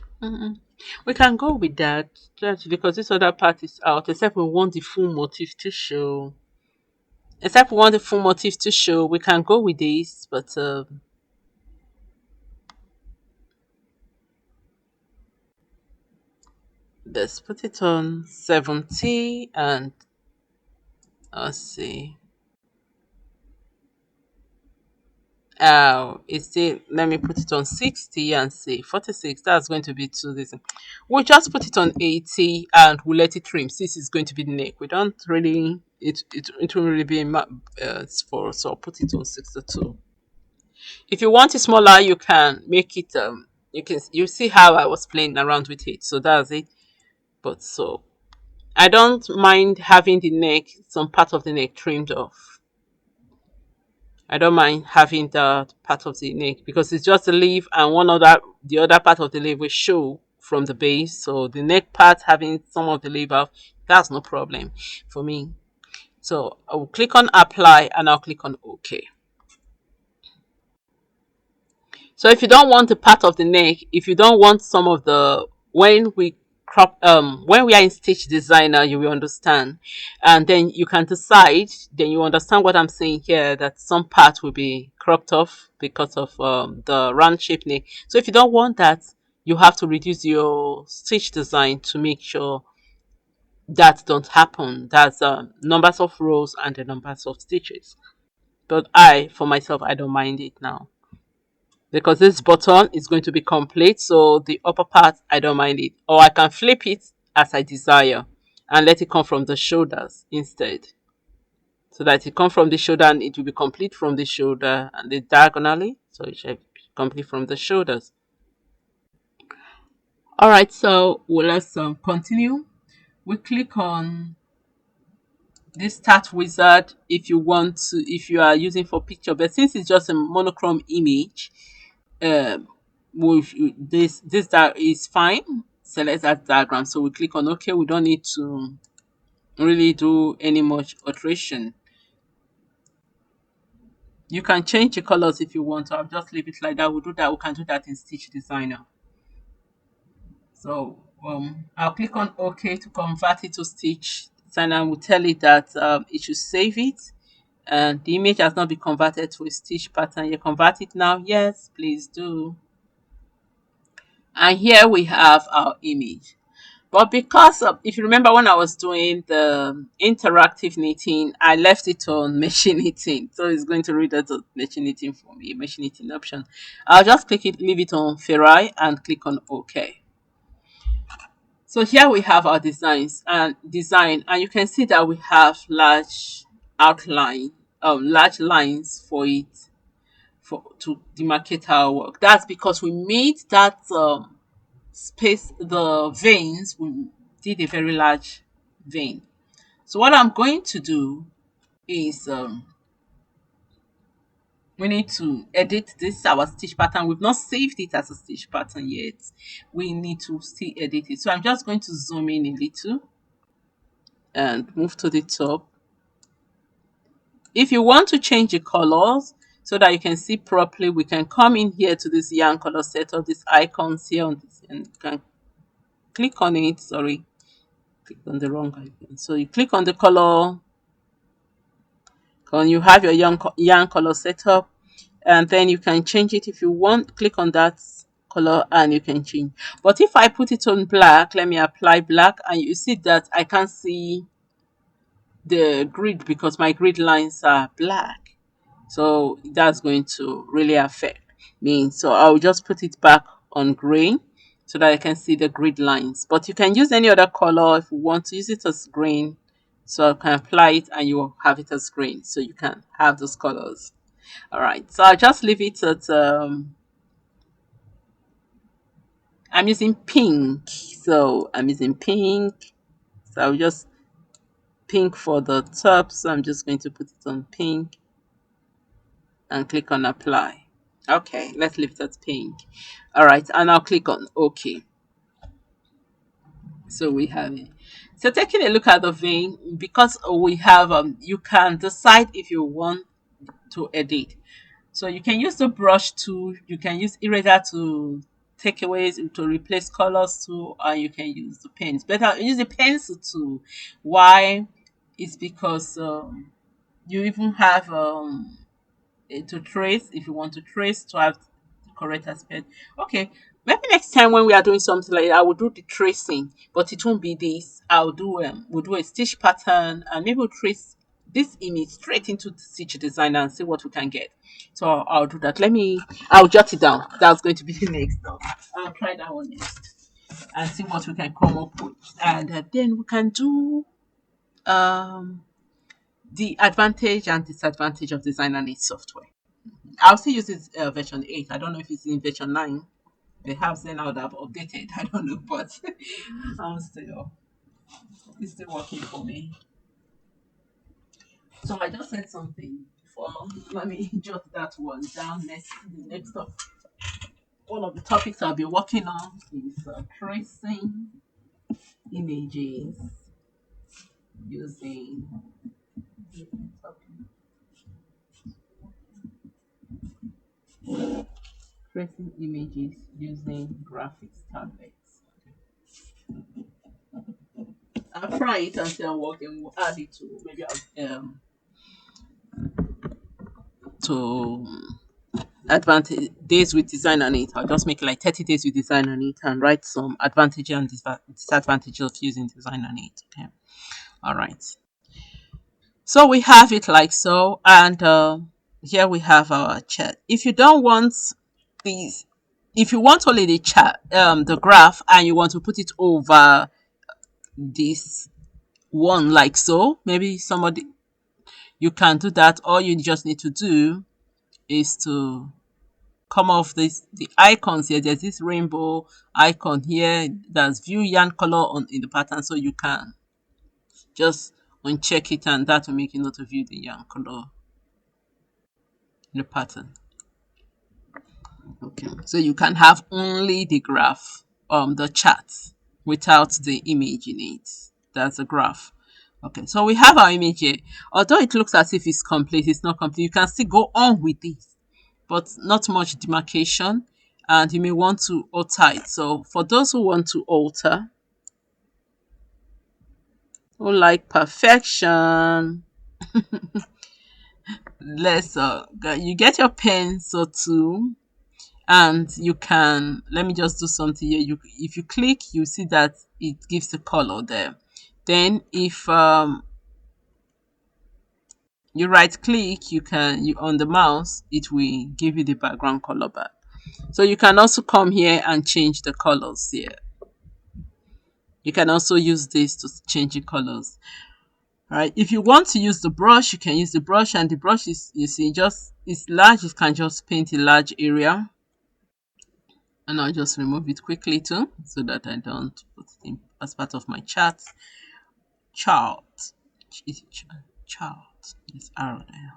We can go with that, just because this other part is out, except we want the full motif to show. We can go with this, but let's put it on 70 and let's see. Let me put it on 60 and say 46. That's going to be too this. We'll just put it on 80 and we'll let it trim. This is going to be the neck. We don't really, it won't really be for, so I'll put it on 62. If you want it smaller, you can make it you see how I was playing around with it. So that's it. But so I don't mind having the neck, some part of the neck trimmed off. I don't mind having that part of the neck because it's just a leaf, and the other part of the leaf will show from the base. So the neck part having some of the leaf off, that's no problem for me. So I will click on apply and I'll click on OK. So if you don't want the part of the neck, if you don't want some of the, when we crop when we are in stitch designer, you will understand, and then you can decide, then you understand what I'm saying here, that some part will be cropped off because of the round shape neck. So if you don't want that, you have to reduce your stitch design to make sure that don't happen. That's numbers of rows and the numbers of stitches. But I, for myself, I don't mind it now because this button is going to be complete. So the upper part, I don't mind it. Or I can flip it as I desire and let it come from the shoulders instead. So that it come from the shoulder and it will be complete from the shoulder and the diagonally. So it should be complete from the shoulders. All right, so let's continue. We click on this start wizard if you want to, if you are using for picture, but since it's just a monochrome image, um with this that is fine. Select that diagram, so we click on OK. We don't need to really do any much alteration. You can change the colors if you want to. I'll just leave it like that. We'll do that. We can do that in stitch designer. So I'll click on OK to convert it to stitch designer. Will tell it that it should save it, and the image has not been converted to a stitch pattern. You convert it now? Yes, please do. And here we have our image. But because of, if you remember when I was doing the interactive knitting, I left it on machine knitting. So it's going to read out the machine knitting for me, machine knitting option. I'll just click it, leave it on Ferrari and click on OK. So here we have our designs and design, and you can see that we have large outline, large lines for it, for to demarcate our work. That's because we made that space, the veins, we did a very large vein. So what I'm going to do is we need to edit this our stitch pattern. We've not saved it as a stitch pattern yet. We need to still edit it. So I'm just going to zoom in a little and move to the top. If you want to change the colors so that you can see properly, we can come in here to this yarn color set of these icons here on this, and you can click on it. Sorry, click on the wrong icon. So you click on the color, and you have your yarn color set up, and then you can change it if you want. Click on that color and you can change. But if I put it on black, let me apply black, and you see that I can't see the grid because my grid lines are black. So that's going to really affect me. So I'll just put it back on green so that I can see the grid lines. But you can use any other color if you want to use it as green. So I can apply it and you will have it as green. So you can have those colors. All right. So I'll just leave it at, I'm using pink. So I'm using pink. So I'll just pink for the top. So I'm just going to put it on pink and click on apply. Okay, let's leave it at pink. All right, and I'll click on OK. So we have it. So taking a look at the vein, because we have, you can decide if you want to edit. So you can use the brush tool, you can use eraser to take away, to replace colors too, or you can use the pens. Better use the pencil tool. Why? It's because you even have to trace, if you want to trace to have the correct aspect. Okay, maybe next time when we are doing something like that, I will do the tracing, but it won't be this. I'll do we'll do a stitch pattern and maybe we'll trace this image straight into the stitch designer and see what we can get. So I'll do that. I'll jot it down. That's going to be the next step. I'll try that one next and see what we can come up with, and then we can do um the advantage and disadvantage of designer knit software. I'll still use this version 8. I don't know if it's in version 9. Perhaps then I would have updated. I don't know, but I'm still, it's still working for me. So I just said something before. Let me jot that one down next. The next up, one of the topics I'll be working on is tracing images using tracing images using graphics tablets. I'll fry it until working. We'll add it to maybe to advantage days with design on it. I'll just make like 30 days with design on it and write some advantages and disadvantages of using design on it. Okay. All right. So we have it like so, and here we have our chart. If you don't want these, if you want only the chart, the graph, and you want to put it over this one like so, maybe somebody, you can do that. All you just need to do is to come off the icons here. There's this rainbow icon here. That's view yarn color on in the pattern, so you can just uncheck it, and that will make you not to view the yarn color in the pattern. Okay, so you can have only the graph, the chart, without the image in it. That's a graph. Okay, so we have our image here. Although it looks as if it's complete, it's not complete. You can still go on with it, but not much demarcation, and you may want to alter it. So for those who want to alter, who like perfection, let's you get your pencil too, and you can, let me just do something here. You, if you click, you see that it gives the color there. Then if you right click, you can, you on the mouse, it will give you the background color back. So you can also come here and change the colors here. You can also use this to change the colors. All right, if you want to use the brush, you can use the brush, and the brush is, you see, just, it's large. You can just paint a large area, and I'll just remove it quickly too, so that I don't put it in as part of my chart. Chart, this arrow there.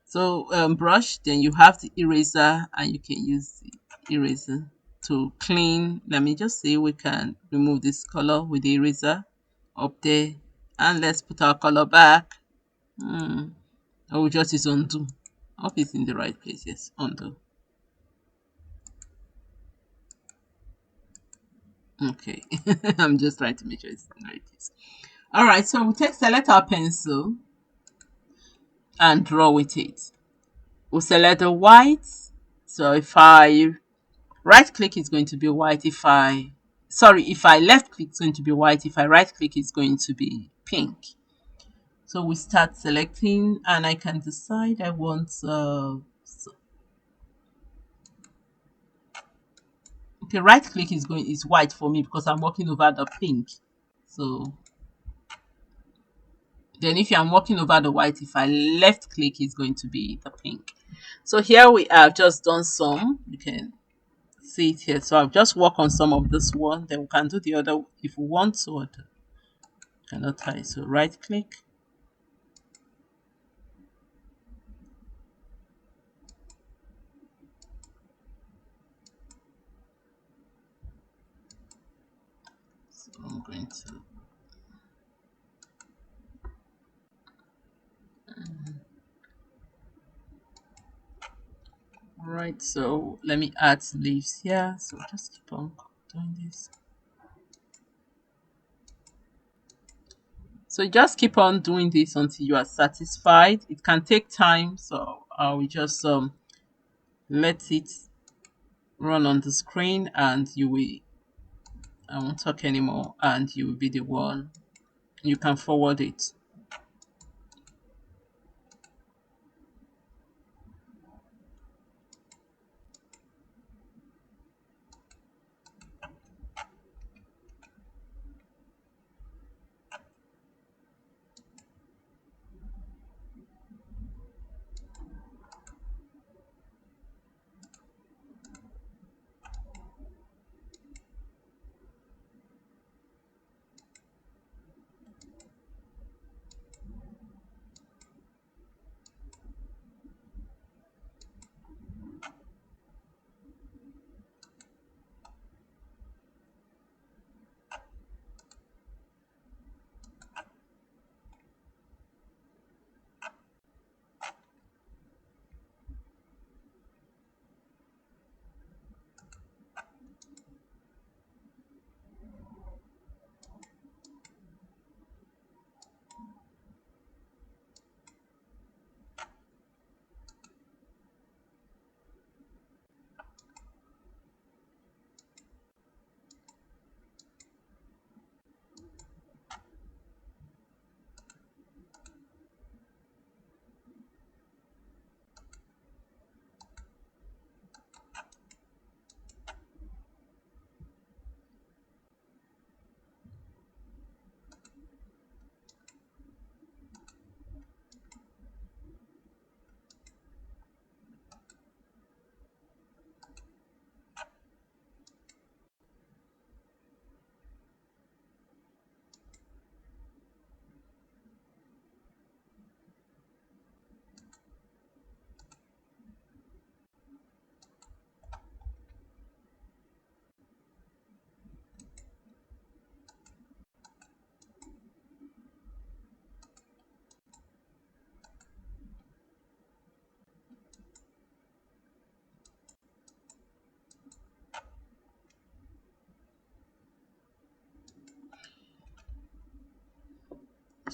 So brush, then you have the eraser, and you can use the eraser to clean. Let me just say we can remove this color with the eraser up there, and let's put our color back. I will just use undo. I hope it's in the right place. Yes, undo. Okay. I'm just trying to make sure it's in the right place. All right, so we'll select our pencil and draw with it. We'll select the white. So if I right click, it's going to be white. If I, sorry, if I left click, it's going to be white. If I right click, it's going to be pink. So we start selecting, and I can decide I want okay, right click is white for me because I'm working over the pink. So then if I'm working over the white, if I left click, it's going to be the pink. So here we have just done some. You can see it here. So I've just worked on some of this one. Then we can do the other if we want to. Or cannot tie. So right click. So I'm going to. All right. So let me add leaves here. So just keep on doing this. So just keep on doing this until you are satisfied. It can take time, so I will just let it run on the screen, and you will, I won't talk anymore, and you will be the one, you can forward it.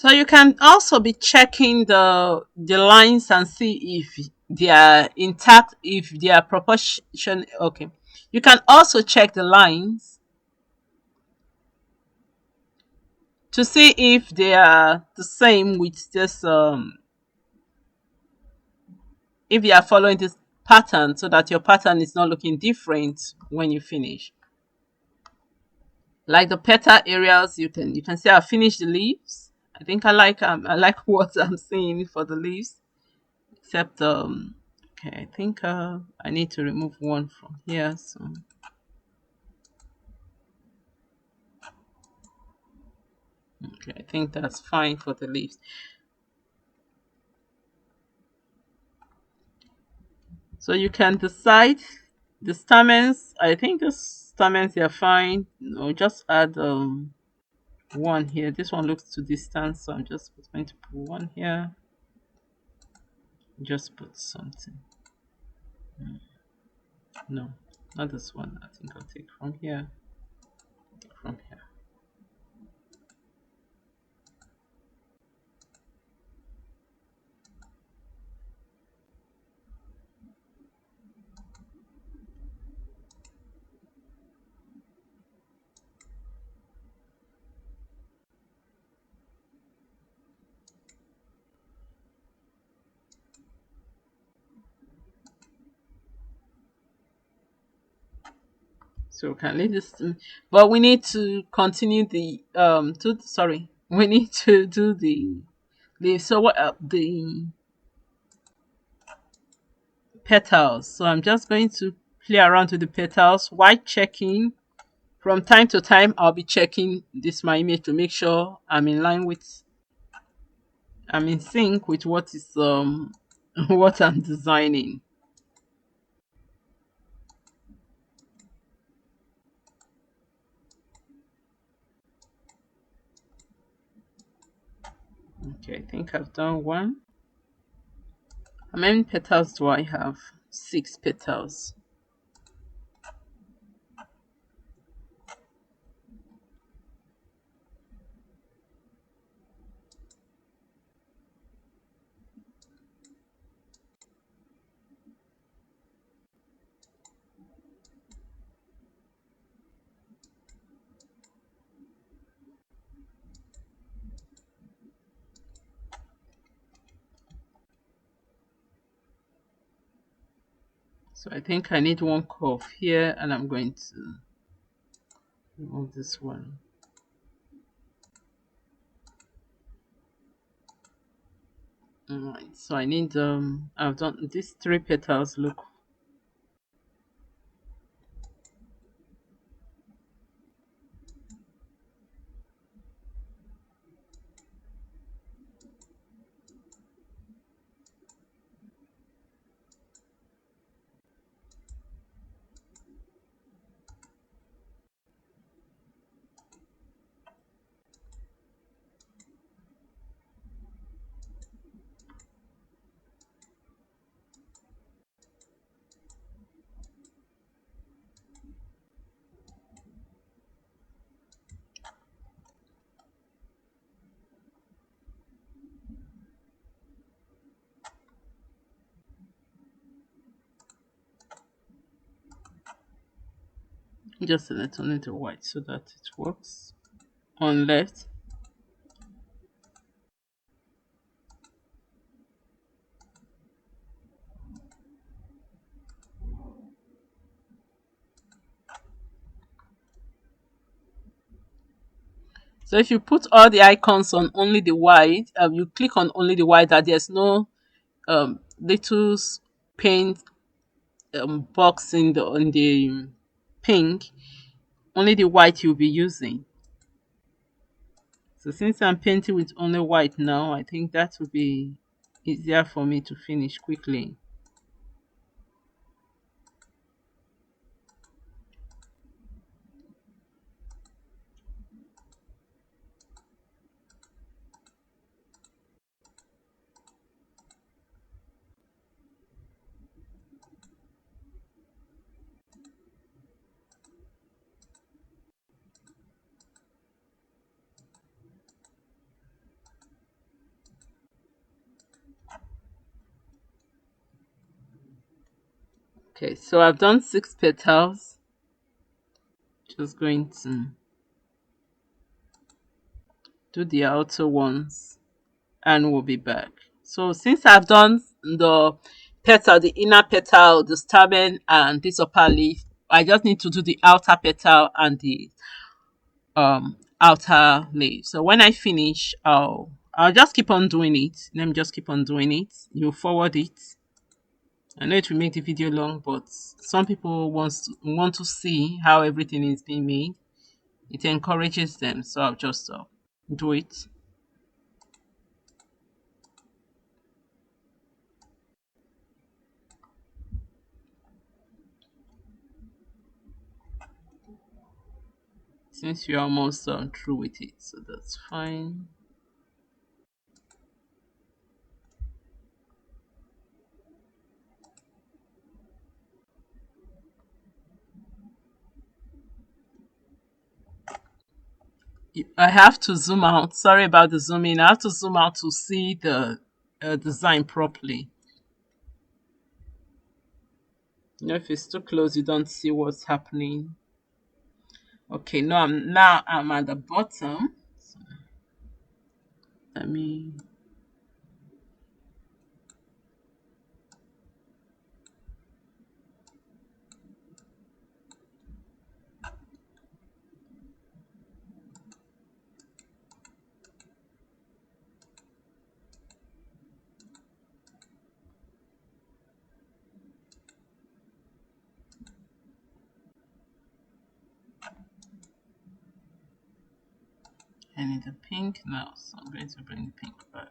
So you can also be checking the lines and see if they are intact, if they are proportion. Okay. You can also check the lines to see if they are the same with this if you are following this pattern, so that your pattern is not looking different when you finish. Like the petal areas, you can see I finished the leaves. I like what I'm seeing for the leaves. Except okay, I think I need to remove one from here. So okay, I think that's fine for the leaves. So you can decide the stamens. I think the stamens are fine. No, just add one here. This one looks too distant, so I'm just going to put one here. Just put something. No, not this one. I think I'll take from here. From here. So we can leave this, but we need to continue the to sorry, we need to do the leaves. So what the petals. So I'm just going to play around with the petals while checking. From time to time, I'll be checking this my image to make sure I'm in sync with what is what I'm designing. Okay, I think I've done one. How many petals do I have? 6 petals. So I think I need one curve here, and I'm going to remove this one. Alright, so I need I've done these 3 petals. Look, just select only the white so that it works on left. So if you put all the icons on only the white, you click on only the white, that there's no little paint box in the pink, only the white you'll be using. So since I'm painting with only white now, I think that will be easier for me to finish quickly. Okay, so I've done 6 petals. Just going to do the outer ones and we'll be back. So since I've done the petal, the inner petal, the stamen and this upper leaf, I just need to do the outer petal and the outer leaf. So when I finish, I'll just keep on doing it. Let me just keep on doing it. You forward it. I know it will make the video long, but some people want to see how everything is being made. It encourages them, so I'll just do it. Since you're almost through with it, so that's fine. I have to zoom out. Sorry about the zooming. I have to zoom out to see the design properly. You know, if it's too close, you don't see what's happening. Okay, no, I'm at the bottom. So let me. I need the pink now, so I'm going to bring the pink back.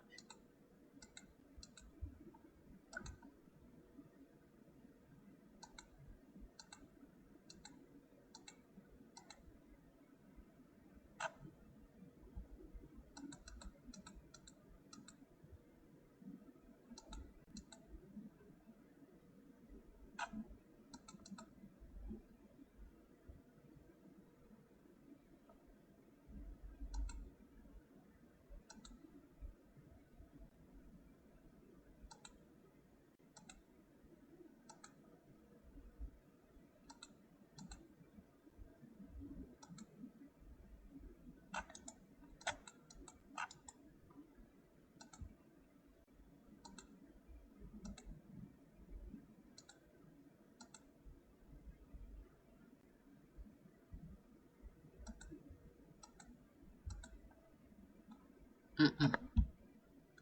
Mm-mm.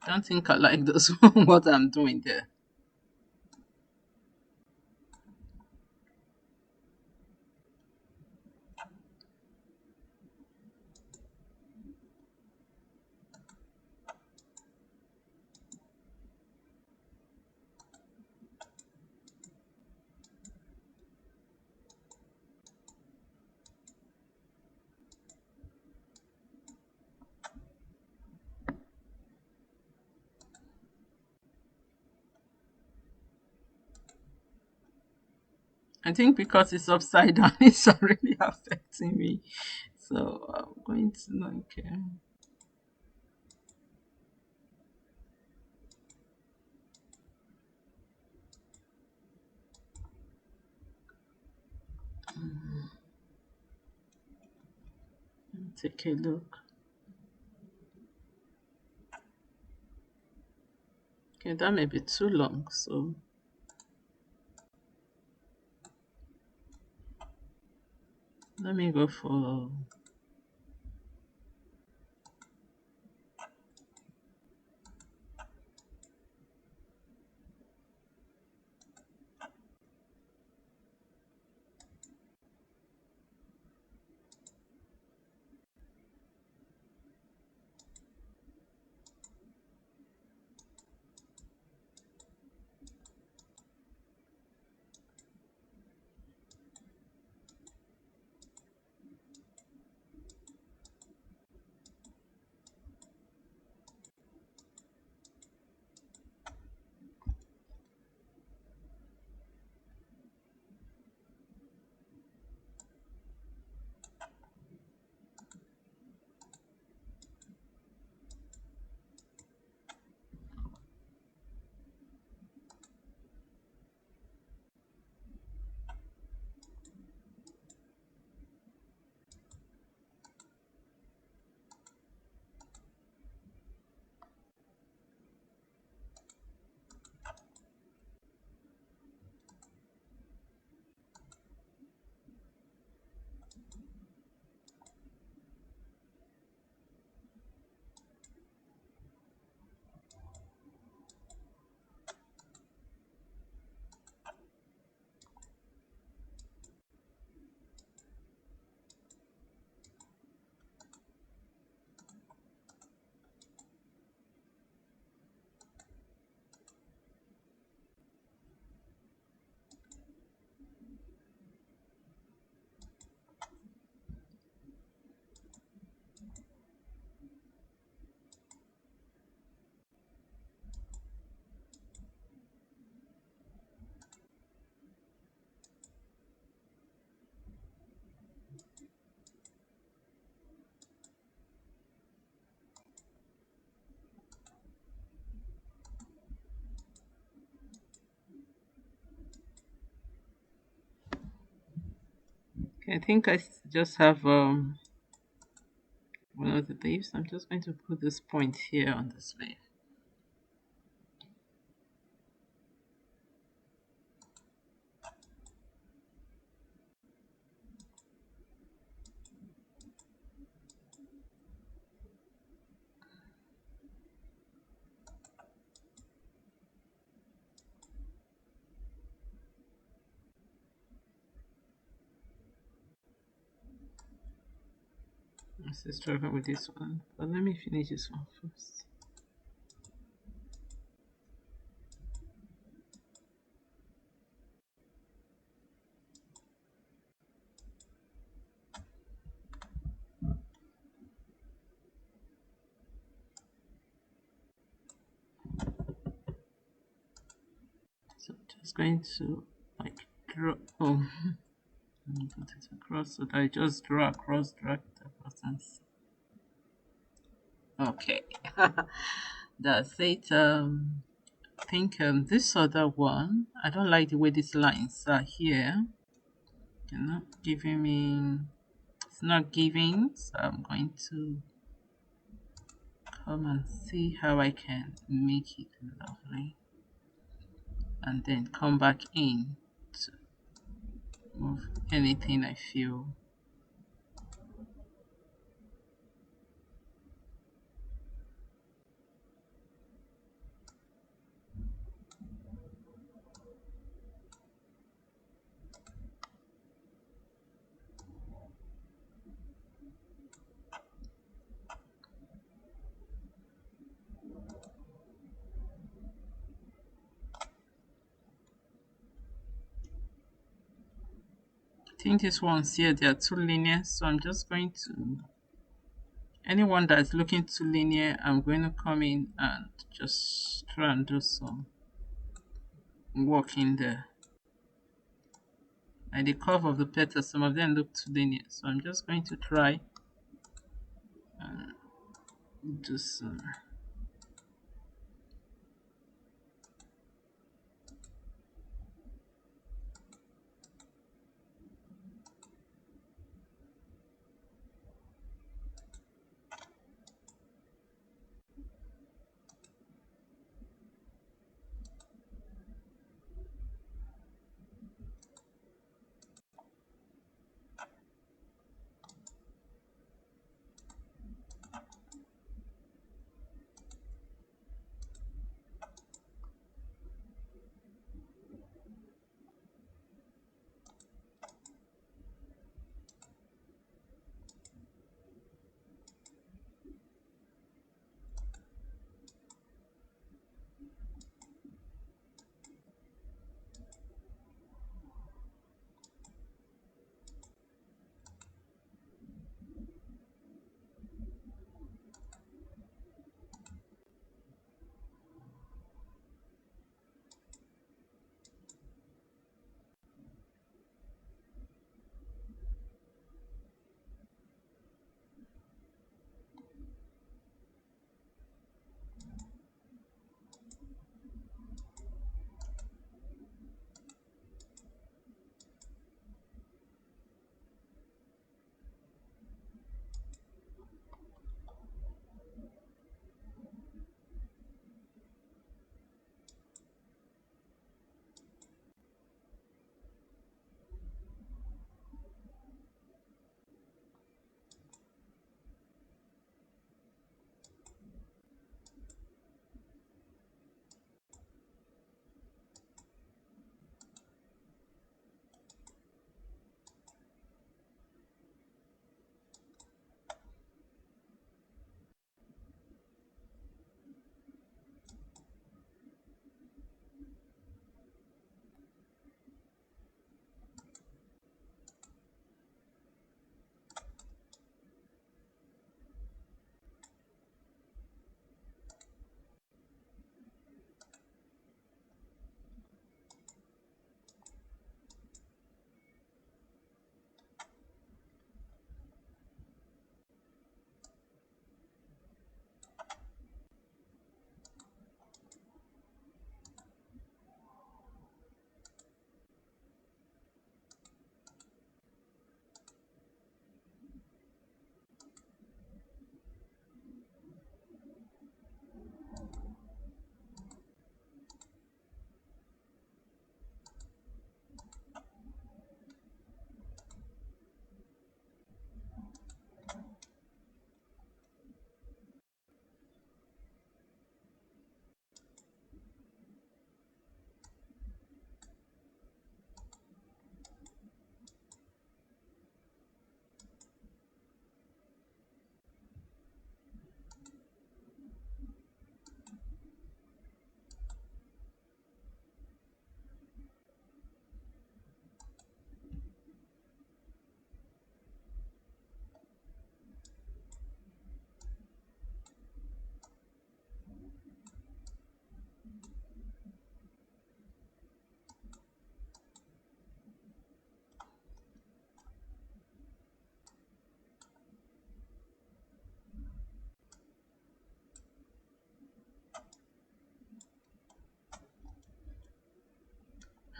Don't think I like this what I'm doing there. I think because it's upside down, it's already affecting me. So I'm going to like take a look. Okay, that may be too long, so let me go for. I think just have one of the leaves. I'm just going to put this point here on this leaf. I'm still struggling with this one, but let me finish this one first. So just going to like draw. Oh, let me put it across so that I just draw across, drag the buttons. Okay, that's it. I think this other one, I don't like the way these lines are here. They're not giving me. It's not giving, so I'm going to come and see how I can make it lovely, and then come back in to move anything I feel. I think these ones here, they are too linear, so I'm just going to, anyone that's looking too linear, I'm going to come in and just try and do some work in there. And the curve of the petals, some of them look too linear, so I'm just going to try and do some.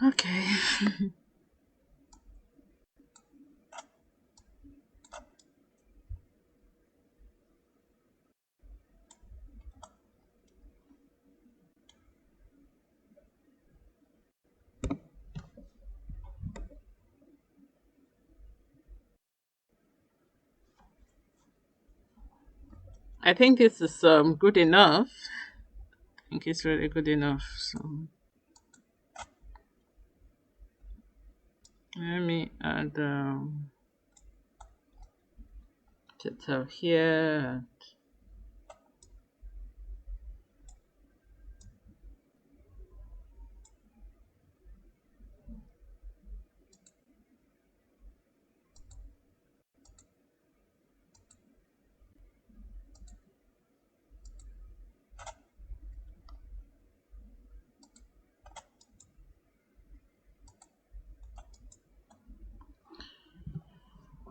Okay. I think this is good enough. I think it's really good enough. So let me add detail here.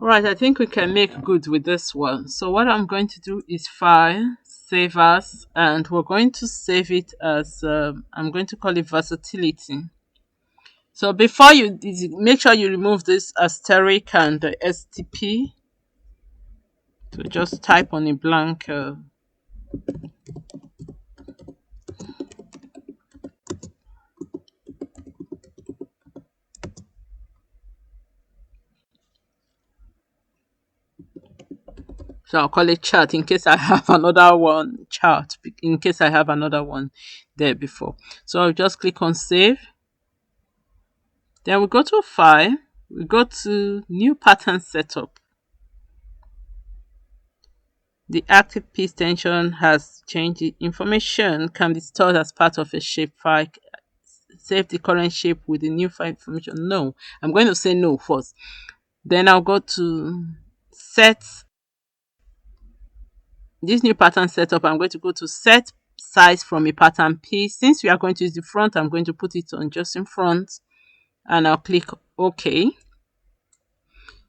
Right, I think we can make good with this one. So what I'm going to do is file, save as, and we're going to save it as, I'm going to call it versatility. So before you make sure you remove this asterisk and the STP. So just type on a blank. So I'll call it chart in case I have another one chart, in case I have another one there before. So I'll just click on save. Then we go to file, we go to new pattern setup. The active piece tension has changed. The information can be stored as part of a shape file. Save the current shape with the new file information. No, I'm going to say no first. Then I'll go to set this new pattern setup. I'm going to go to set size from a pattern piece. Since we are going to use the front, I'm going to put it on just in front and I'll click OK.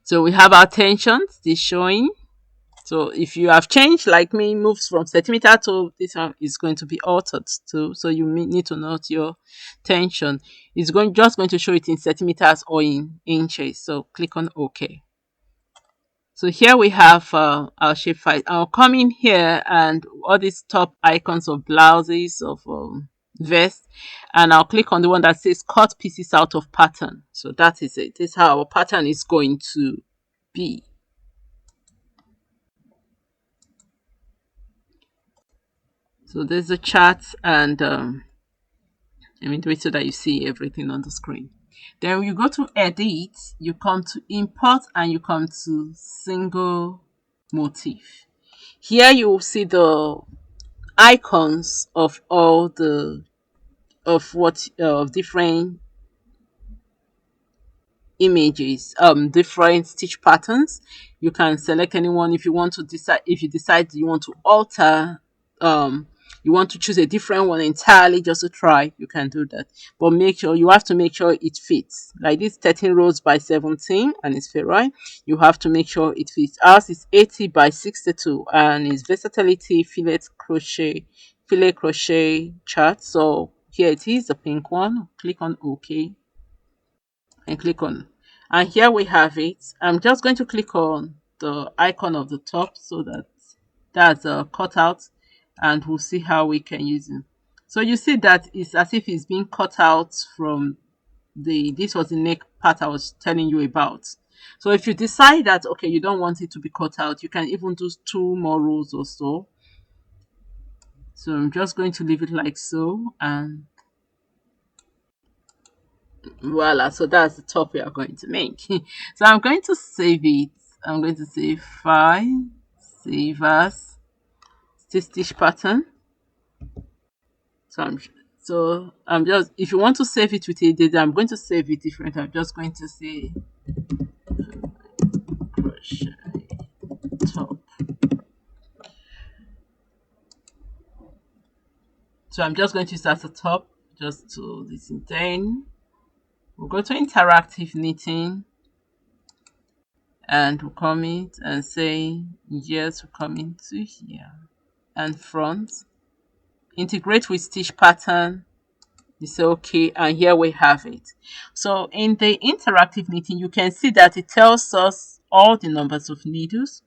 So we have our tensions, this showing. So if you have changed, like me, moves from centimeter to this one is going to be altered too. So you need to note your tension. It's just going to show it in centimeters or in inches. So click on OK. So here we have our shape file. I'll come in here and all these top icons of blouses, of vest, and I'll click on the one that says cut pieces out of pattern. So that is it. This is how our pattern is going to be. So there's the chart, and let me do it so that you see everything on the screen. Then you go to edit, you come to import, and you come to single motif. Here you will see the icons of all the of different images, different stitch patterns. You can select anyone. If you want to decide, if you decide you want to alter, um you want to choose a different one entirely just to try, you can do that, but make sure you have to make sure it fits. Like this 13 rows by 17 and it's fit, right? You have to make sure it fits. Ours is 80 by 62 and it's versatility filet crochet chart. So here it is, the pink one. Click on OK and click on, and here we have it. I'm just going to click on the icon of the top so that that's cut out, and we'll see how we can use it. So you see that it's as if it's being cut out from this was the neck part I was telling you about. So if you decide that okay, you don't want it to be cut out, you can even do 2 more rows or so. So I'm just going to leave it like so, and voila, so that's the top we are going to make. So I'm going to save it. I'm going to say file, save as, stitch pattern. So I'm just, if you want to save it with a date, I'm going to save it different. I'm just going to say crochet top. So I'm just going to start the top just to listen. Then we'll go to interactive knitting and we'll come in and say yes, we'll come into here and front. Integrate with stitch pattern. You say okay, and here we have it. So in the interactive knitting, you can see that it tells us all the numbers of needles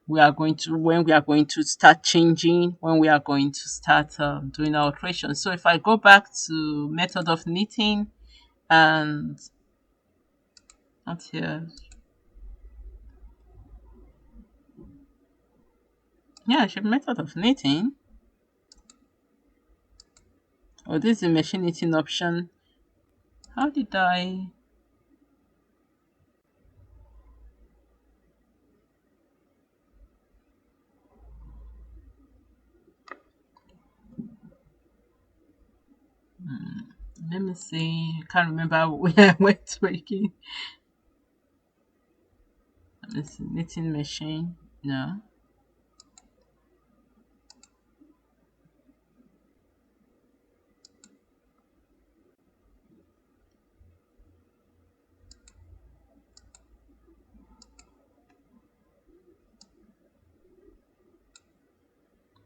we are going to, when we are going to start changing, when we are going to start doing our alteration. So if I go back to method of knitting, and not here, yeah, should method of knitting. Oh, this is the machine knitting option. How did I? Let me see. I can't remember where I went working. Let me see. Knitting machine. No.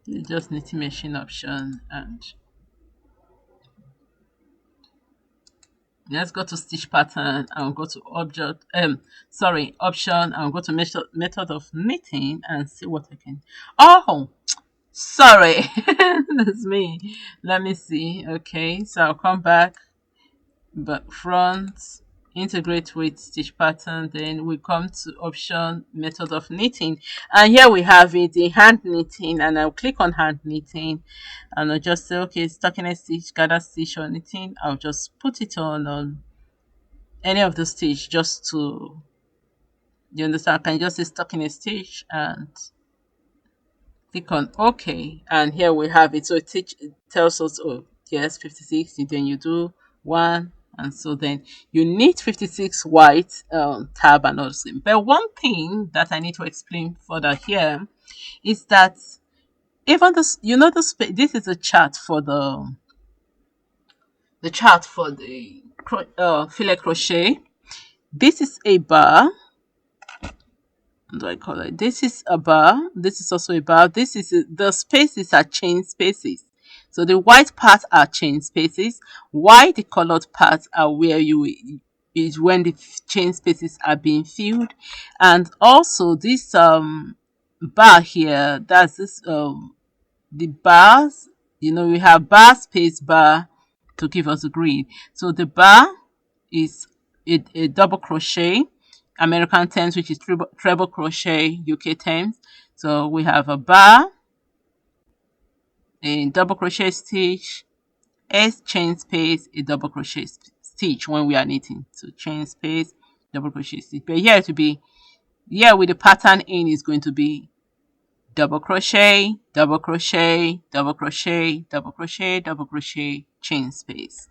It's just knitting machine option, and let's go to stitch pattern and go to object sorry, option, and go to method of knitting and see what I can. Oh, sorry. That's me. Let me see. Okay, so I'll come back, but front, integrate with stitch pattern, then we come to option, method of knitting, and here we have it, the hand knitting, and I'll click on hand knitting, and I'll just say okay, stockinette stitch, gather stitch, or knitting. I'll just put it on any of the stitch, just to, you understand, I can just say stockinette stitch and click on OK, and here we have it. So it tells us, oh yes, 56, and then you do one, and so then you need 56 white tab and all the same. But one thing that I need to explain further here is that even this, you know, this is a chart for the chart for the filet crochet. This is a bar. What do I call it? This is a bar. This is also a bar. This is the spaces are chain spaces. So the white parts are chain spaces. Why the colored parts are where you is when the chain spaces are being filled. And also this bar here, that's this the bars, you know, we have bar, space, bar to give us a grid. So the bar is a double crochet, American terms, which is treble crochet, UK terms. So we have a bar, a double crochet stitch, S chain space, a double crochet stitch when we are knitting. So chain space, double crochet stitch. But here to be, here with the pattern in is going to be double crochet, double crochet, double crochet, double crochet, double crochet, chain space.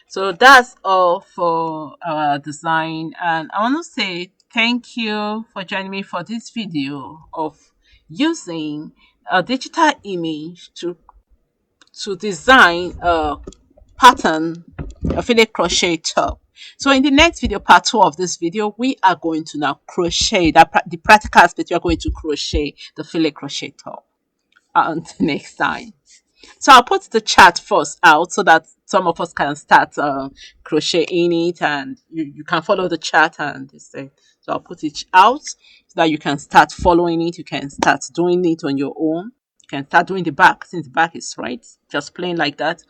So that's all for our design, and I want to say thank you for joining me for this video of using a digital image to design a pattern, a filet crochet top. So in the next video, part 2 of this video, we are going to now crochet the practical aspect. We are going to crochet the filet crochet top. Until next time. So I'll put the chart first out so that some of us can start crocheting it, and you can follow the chart and this thing. So I'll put it out so that you can start following it. You can start doing it on your own. You can start doing the back since the back is right, just plain like that.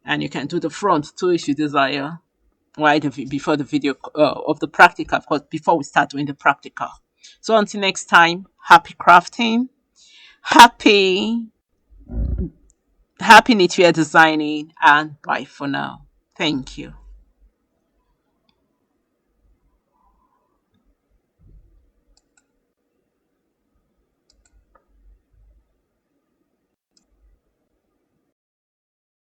And you can do the front too if you desire. Right before the video of the practical, of course, before we start doing the practical. So until next time, happy crafting, happy knitwear designing, and bye for now. Thank you.